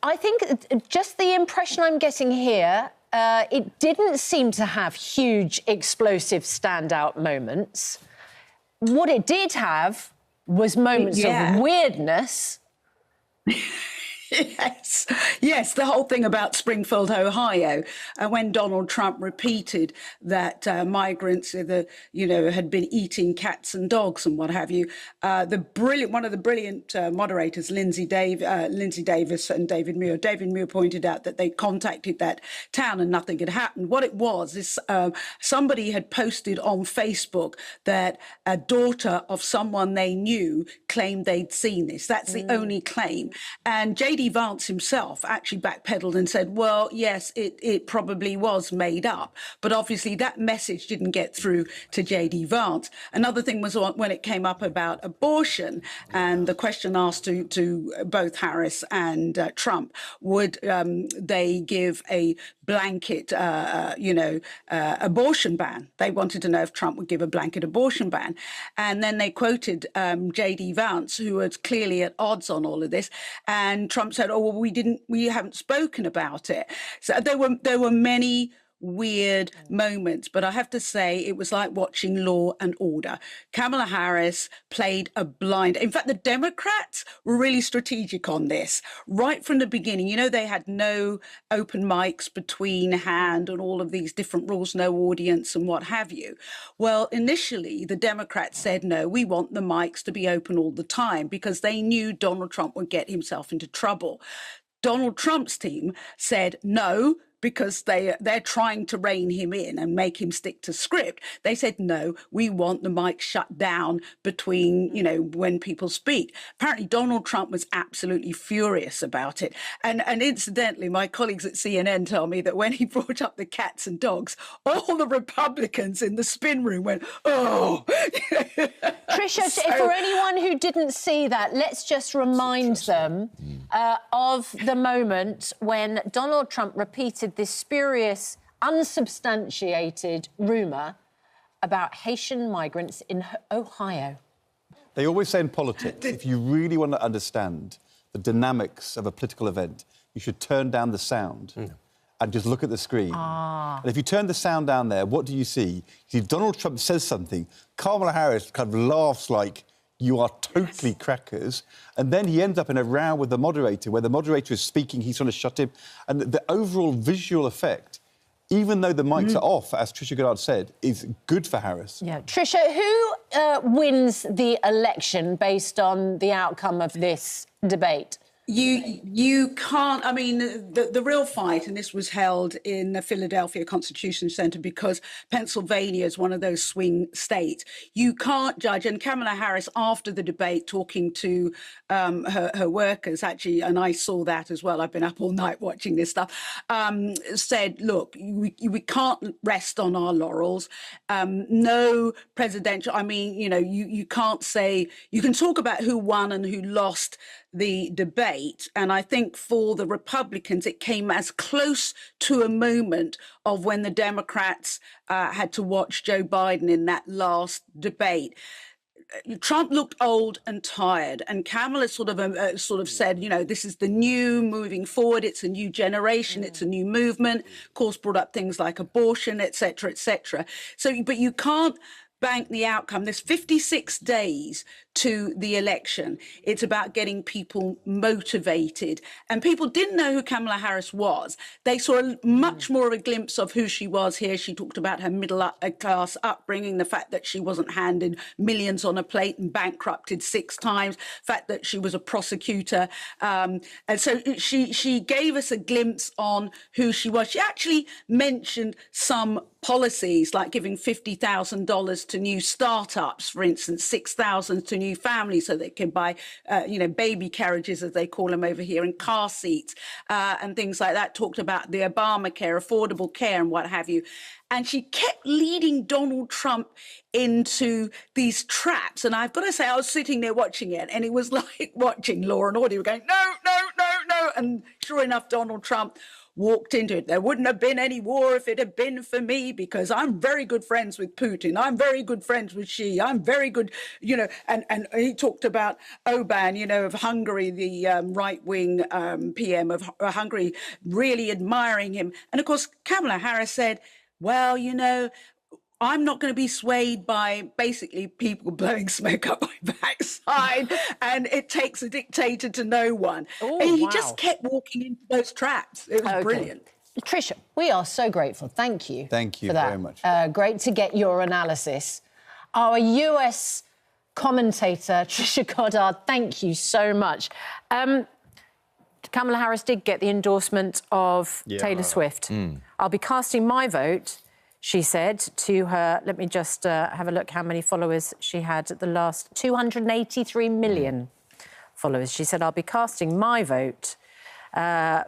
I think just the impression I'm getting here, it didn't seem to have huge, explosive, standout moments. What it did have was moments of weirdness. Yes, the whole thing about Springfield, Ohio, when Donald Trump repeated that migrants, had been eating cats and dogs and what have you. One of the brilliant moderators, Lindsay Davis and David Muir pointed out that they contacted that town and nothing had happened. What it was is somebody had posted on Facebook that a daughter of someone they knew claimed they'd seen this. That's the only claim. And J.D. Vance himself actually backpedaled and said, well, yes, it probably was made up. But obviously that message didn't get through to J.D. Vance. Another thing was when it came up about abortion and the question asked to both Harris and Trump, would they give a blanket, abortion ban? They wanted to know if Trump would give a blanket abortion ban. And then they quoted J.D. Vance, who was clearly at odds on all of this. And Trump said, oh, well, we haven't spoken about it. So there were many weird moments, but I have to say it was like watching Law and Order. Kamala Harris played a blind. In fact, the Democrats were really strategic on this right from the beginning. They had no open mics between hand and all of these different rules, no audience and what have you. Well, initially, the Democrats said, no, we want the mics to be open all the time because they knew Donald Trump would get himself into trouble. Donald Trump's team said, no, because they're trying to rein him in and make him stick to script. They said, no, we want the mic shut down between, you know, when people speak. Apparently, Donald Trump was absolutely furious about it. And incidentally, my colleagues at CNN tell me that when he brought up the cats and dogs, all the Republicans in the spin room went, oh. Tricia, for anyone who didn't see that, let's just remind them of the moment when Donald Trump repeated this spurious, unsubstantiated rumour about Haitian migrants in Ohio. They always say in politics, if you really want to understand the dynamics of a political event, you should turn down the sound and just look at the screen. And if you turn the sound down there, what do you see? You see Donald Trump says something, Kamala Harris kind of laughs like, you are totally crackers. And then he ends up in a row with the moderator, where the moderator is speaking, he's trying to shut him. And the overall visual effect, even though the mics are off, as Tricia Goddard said, is good for Harris. Yeah. Tricia, who wins the election based on the outcome of this debate? You can't, I mean, the real fight, and this was held in the Philadelphia Constitution Center because Pennsylvania is one of those swing states. You can't judge, and Kamala Harris, after the debate, talking to her workers, actually, and I saw that as well, I've been up all night watching this stuff, said, look, we can't rest on our laurels. No presidential, I mean, you know, you can't say, you can talk about who won and who lost the debate. And I think for the Republicans, it came as close to a moment of when the Democrats had to watch Joe Biden in that last debate. Trump looked old and tired, and Kamala sort of said, you know, this is the new moving forward. It's a new generation. It's a new movement. Of course, brought up things like abortion, et cetera, et cetera. So, but you can't bank the outcome. There's 56 days to the election. It's about getting people motivated. And people didn't know who Kamala Harris was. They saw much more of a glimpse of who she was here. She talked about her middle-class upbringing, the fact that she wasn't handed millions on a plate and bankrupted 6 times, the fact that she was a prosecutor. And so she gave us a glimpse on who she was. She actually mentioned some policies like giving $50,000 to new startups, for instance, $6,000 to new families so they can buy, baby carriages, as they call them over here, and car seats and things like that. Talked about the Obamacare, affordable care and what have you. And she kept leading Donald Trump into these traps. And I've got to say, I was sitting there watching it, and it was like watching Law and Order. We're going, no, no, no, no. And sure enough, Donald Trump walked into it. There wouldn't have been any war if it had been for me, because I'm very good friends with Putin. I'm very good friends with Xi. I'm very good, and he talked about Orbán, of Hungary, the right-wing PM of Hungary, really admiring him. And of course, Kamala Harris said, well, I'm not going to be swayed by basically people blowing smoke up my backside, and it takes a dictator to know one. Ooh, and he wow. just kept walking into those traps. It was brilliant. Tricia, we are so grateful. Thank you. Thank you for that. very much. Great to get your analysis. Our US commentator, Tricia Goddard, thank you so much. Kamala Harris did get the endorsement of Taylor Swift. I'll be casting my vote, she said to her, let me just have a look how many followers she had at the last, 283 million followers. She said, I'll be casting my vote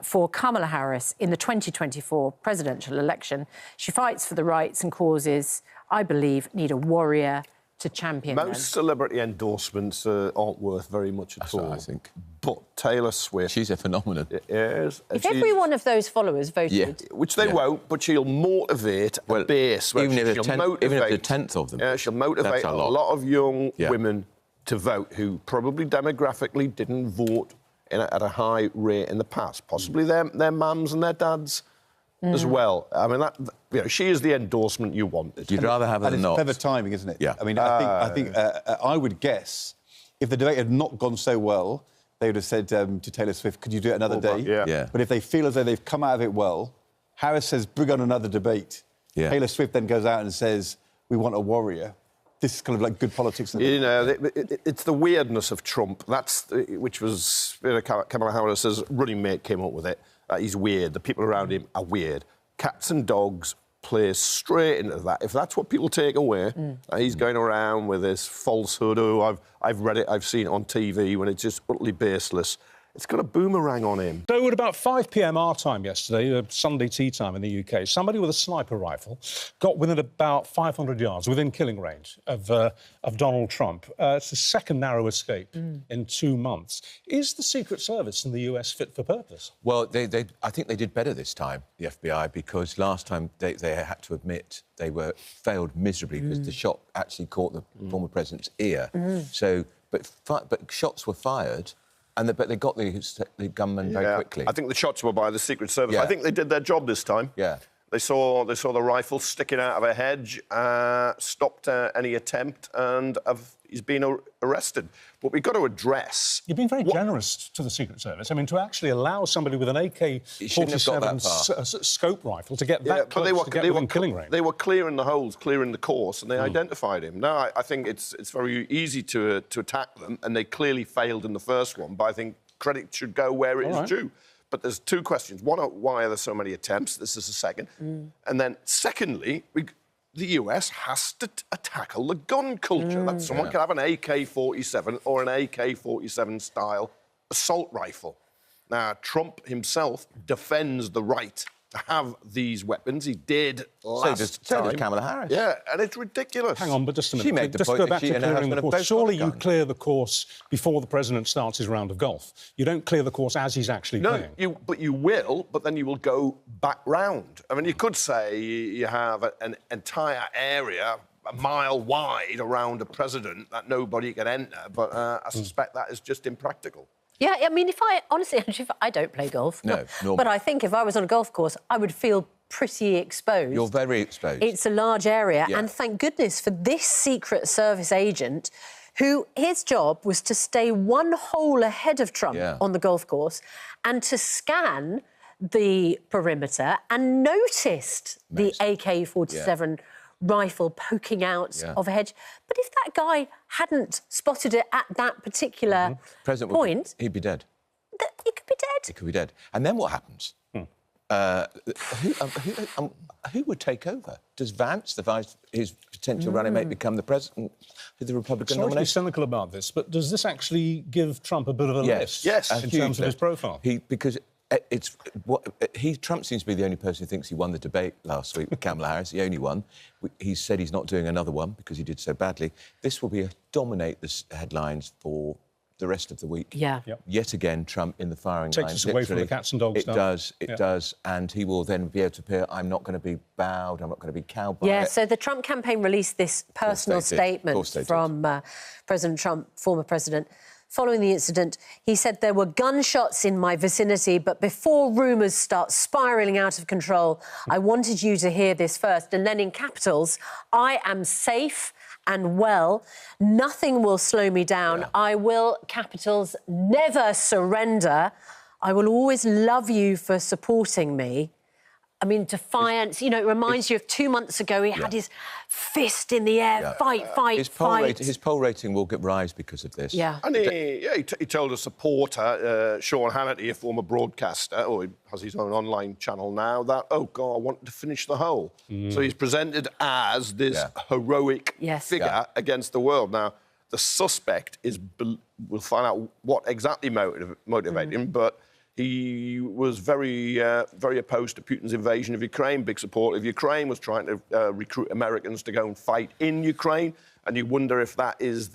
for Kamala Harris in the 2024 presidential election. She fights for the rights and causes I believe need a warrior to champion them. Most celebrity endorsements aren't worth very much at all, I think. But Taylor Swift... She's a phenomenon. Yes. If every one of those followers voted... Yeah. Which they won't, but she'll motivate a base. Even if the 10th of them. Yeah, she'll motivate a lot of young women to vote who probably demographically didn't vote at a high rate in the past. Possibly their mums and their dads as well. I mean, she is the endorsement you wanted. You'd rather have her than not. It's clever timing, isn't it? Yeah. I mean, I think I would guess if the debate had not gone so well, they would have said to Taylor Swift, could you do it another day? Yeah. But if they feel as though they've come out of it well, Harris says, bring on another debate. Yeah. Taylor Swift then goes out and says, we want a warrior. This is kind of like good politics. It's the weirdness of Trump. Which was Kamala Harris's running mate came up with it. He's weird. The people around him are weird. Cats and dogs plays straight into that. If that's what people take away, he's going around with this falsehood. Oh, I've read it, I've seen it on TV, when it's just utterly baseless. It's got a boomerang on him. So at about 5 p.m. our time yesterday, Sunday tea time in the UK, somebody with a sniper rifle got within about 500 yards, within killing range of Donald Trump. It's the second narrow escape in 2 months. Is the Secret Service in the US fit for purpose? Well, I think they did better this time, the FBI, because last time they had to admit they failed miserably because the shot actually caught the former president's ear. So, but shots were fired. But they got the gunman very quickly. I think the shots were by the Secret Service. Yeah. I think they did their job this time. Yeah. They saw the rifle sticking out of a hedge, stopped any attempt, and he's been arrested. But we've got to address... You've been very generous to the Secret Service. I mean, to actually allow somebody with an AK-47 scope rifle to get that close to get within killing range. They were clearing the holes, clearing the course, and they identified him. Now, I think it's very easy to attack them, and they clearly failed in the first one, but I think credit should go where it is due. But there's two questions. One, why are there so many attempts? This is the second. And then, secondly, the US has to tackle the gun culture. That someone can have an AK-47 or an AK-47 style assault rifle. Now, Trump himself defends the right to have these weapons. He did last time. So did Kamala Harris. Yeah, and it's ridiculous. Hang on, but just a minute. She made the just point go that back she to and her clearing the husband course. have both Surely got you guns. clear the course before the president starts his round of golf. You don't clear the course as he's actually playing. No, but you will, but then you will go back round. I mean, you could say you have an entire area a mile wide around a president that nobody can enter, but I suspect that is just impractical. Yeah, I mean, honestly, I don't play golf. No, but I think if I was on a golf course, I would feel pretty exposed. You're very exposed. It's a large area, and thank goodness for this Secret Service agent who his job was to stay one hole ahead of Trump on the golf course and to scan the perimeter and noticed the AK-47 rifle poking out of a hedge. But if that guy hadn't spotted it at that particular point... He'd be dead. He could be dead. He could be dead. And then what happens? Who would take over? Does Vance, his potential running mate, become the president of the Republican Sorry to be nomination? cynical about this, but does this actually give Trump a bit of a lift in terms of his profile? Trump seems to be the only person who thinks he won the debate last week with Kamala Harris, the only one. He said he's not doing another one because he did so badly. This will dominate the headlines for the rest of the week. Yeah. Yet again, Trump in the firing line. Takes us away from the cats and dogs stuff. It does, and he will then be able to appear, I'm not going to be bowed, I'm not going to be cowed by it. So the Trump campaign released this personal statement from President Trump, former president. Following the incident, he said there were gunshots in my vicinity, but before rumours start spiralling out of control, I wanted you to hear this first. And then in capitals, I am safe and well. Nothing will slow me down. I will, capitals, never surrender. I will always love you for supporting me. I mean, defiance, you know, it reminds you of 2 months ago, he had his fist in the air, fight, fight. His poll rating will rise because of this. Yeah. And he told a supporter, Sean Hannity, a former broadcaster, or he has his own online channel now, that, oh, God, I want to finish the hole. So he's presented as this heroic figure against the world. Now, the suspect we'll find out what exactly motivated him, but he was very opposed to Putin's invasion of Ukraine, big supporter of Ukraine, was trying to recruit Americans to go and fight in Ukraine. And you wonder if that is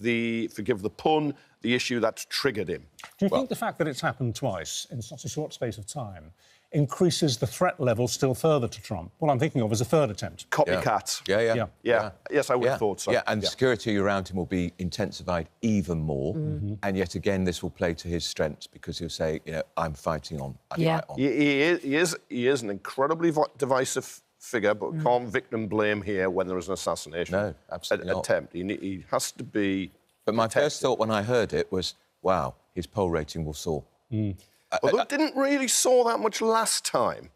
forgive the pun, the issue that's triggered him. Do you think the fact that it's happened twice in such a short space of time increases the threat level still further to Trump? What I'm thinking of is a third attempt. Copycat. Yeah. Yes, I would have thought so. Yeah, and security around him will be intensified even more. And yet again, this will play to his strengths because he'll say, you know, I'm fighting on. He is an incredibly divisive figure, but can't victim blame here when there is an assassination attempt. He has to be... But my first thought when I heard it was, wow, his poll rating will soar. Although it didn't really soar that much last time.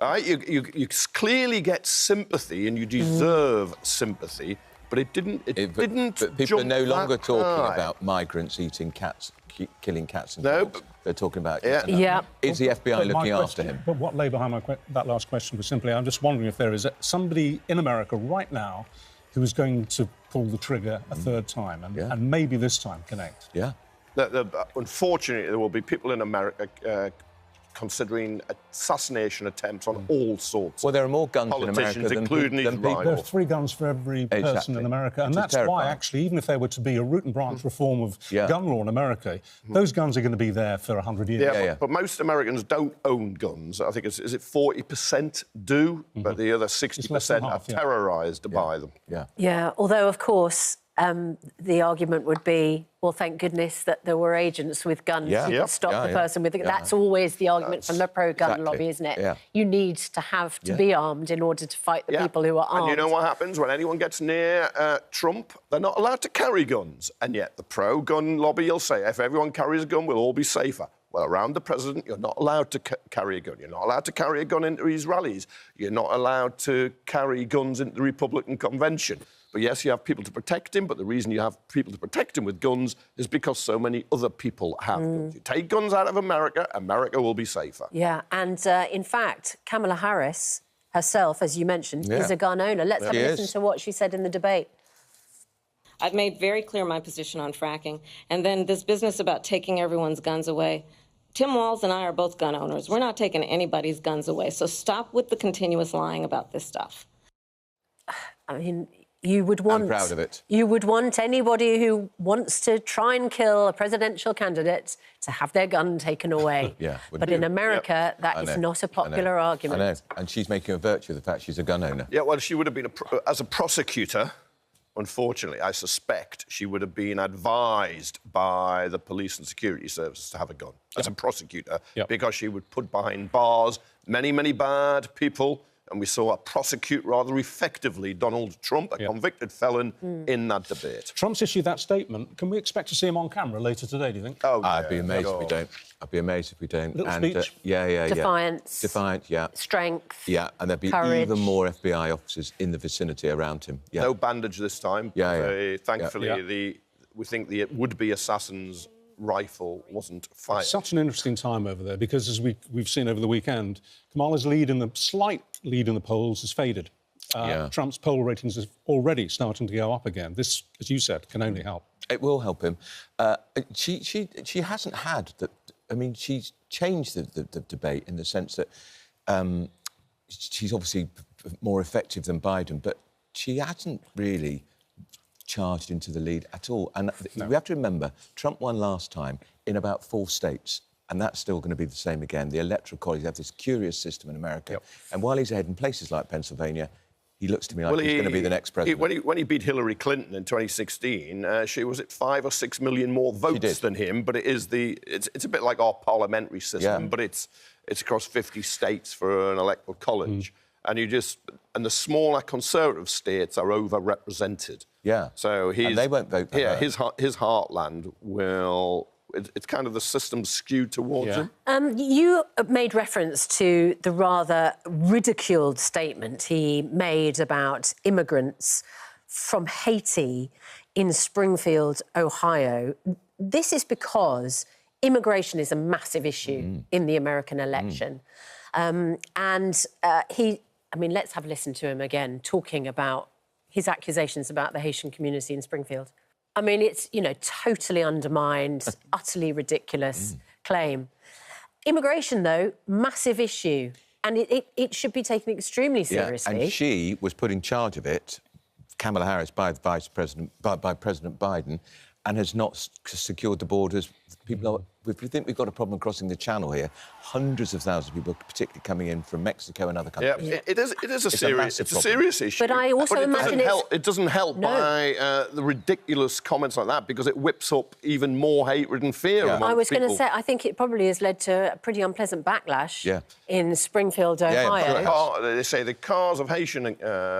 You clearly get sympathy, and you deserve sympathy but it didn't. But people are no longer talking about migrants eating cats, killing cats and dogs. They're talking about... Is the FBI looking after him? But what lay behind that last question was simply, I'm just wondering if there is somebody in America right now who is going to pull the trigger a third time and maybe this time connect. Yeah. Unfortunately, there will be people in America considering assassination attempts on all sorts. Well, there are more guns in America than including his rival. There are 3 guns for every person in America, and that's why, actually, even if there were to be a root and branch reform of gun law in America, those guns are going to be there for 100 years. But most Americans don't own guns. I think is it 40% do, but the other 60% are terrorised by them. Yeah, although, of course, the argument would be, well, thank goodness that there were agents with guns who could stop the person with the gun. That's always the argument from the pro-gun lobby, isn't it? You need to have to be armed in order to fight the people who are armed. And you know what happens when anyone gets near Trump? They're not allowed to carry guns. And yet the pro-gun lobby will say, if everyone carries a gun, we'll all be safer. Well, around the president, you're not allowed to carry a gun. You're not allowed to carry a gun into his rallies. You're not allowed to carry guns into the Republican convention. But yes, you have people to protect him, but the reason you have people to protect him with guns is because so many other people have guns. You take guns out of America, America will be safer. Yeah, and in fact, Kamala Harris herself, as you mentioned, is a gun owner. Let's have a listen to what she said in the debate. I've made very clear my position on fracking. And then this business about taking everyone's guns away. Tim Walz and I are both gun owners. We're not taking anybody's guns away. So stop with the continuous lying about this stuff. I mean, you would want... I'm proud of it. You would want anybody who wants to try and kill a presidential candidate to have their gun taken away. But in America, that is not a popular argument. I know, and she's making a virtue of the fact she's a gun owner. Yeah, well, she would have been, as a prosecutor, unfortunately, I suspect she would have been advised by the police and security services to have a gun as a prosecutor because she would put behind bars many, many bad people. And we saw her prosecute rather effectively Donald Trump, a convicted felon, in that debate. Trump's issued that statement. Can we expect to see him on camera later today, do you think? Oh, I'd be amazed if we don't. I'd be amazed if we don't. Little speech. Defiance. Defiant, Strength. Yeah, and there'd be courage. even more FBI officers in the vicinity around him. No bandage this time. Thankfully, we think the would-be assassin's rifle wasn't fired. Such an interesting time over there because, as we've seen over the weekend, Kamala's slight lead in the polls has faded. Trump's poll ratings are already starting to go up again. This, as you said, can only help. It will help him. She hasn't had the... I mean, she's changed the debate in the sense that she's obviously more effective than Biden, but she hasn't really charged into the lead at all. And we have to remember, Trump won last time in about 4 states, and that's still going to be the same again. The Electoral College have this curious system in America. And while he's ahead in places like Pennsylvania, he looks to me like he's going to be the next president. When he beat Hillary Clinton in 2016, she was at 5 or 6 million more votes than him, but it's a bit like our parliamentary system, but it's across 50 states for an electoral college. And the smaller conservative states are overrepresented. So they won't vote for her. his heartland will. It's kind of the system skewed towards him. You made reference to the rather ridiculed statement he made about immigrants from Haiti in Springfield, Ohio. This is because immigration is a massive issue in the American election. I mean, let's have a listen to him again, talking about his accusations about the Haitian community in Springfield. I mean, it's, totally undermined, utterly ridiculous claim. Immigration, though, massive issue. And it should be taken extremely seriously. And she was put in charge of it, Kamala Harris, by President Biden, and has not secured the borders. If we think we've got a problem crossing the channel here, hundreds of thousands of people, particularly coming in from Mexico and other countries. Yeah, it is a serious issue. But I also imagine it doesn't help by the ridiculous comments like that because it whips up even more hatred and fear among people. I was going to say, I think it probably has led to a pretty unpleasant backlash in Springfield, Ohio. They say the cars of Haitian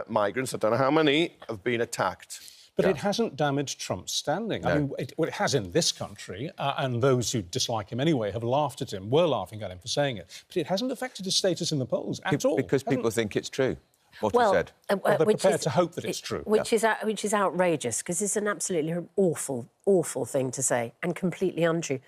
migrants, I don't know how many, have been attacked. But it hasn't damaged Trump's standing. I mean, it has in this country, and those who dislike him anyway have laughed at him, were laughing at him for saying it. But it hasn't affected his status in the polls at all. Because people think it's true. what he said. Or they're prepared to hope that it's true. Which is outrageous, because it's an absolutely awful thing to say and completely untrue.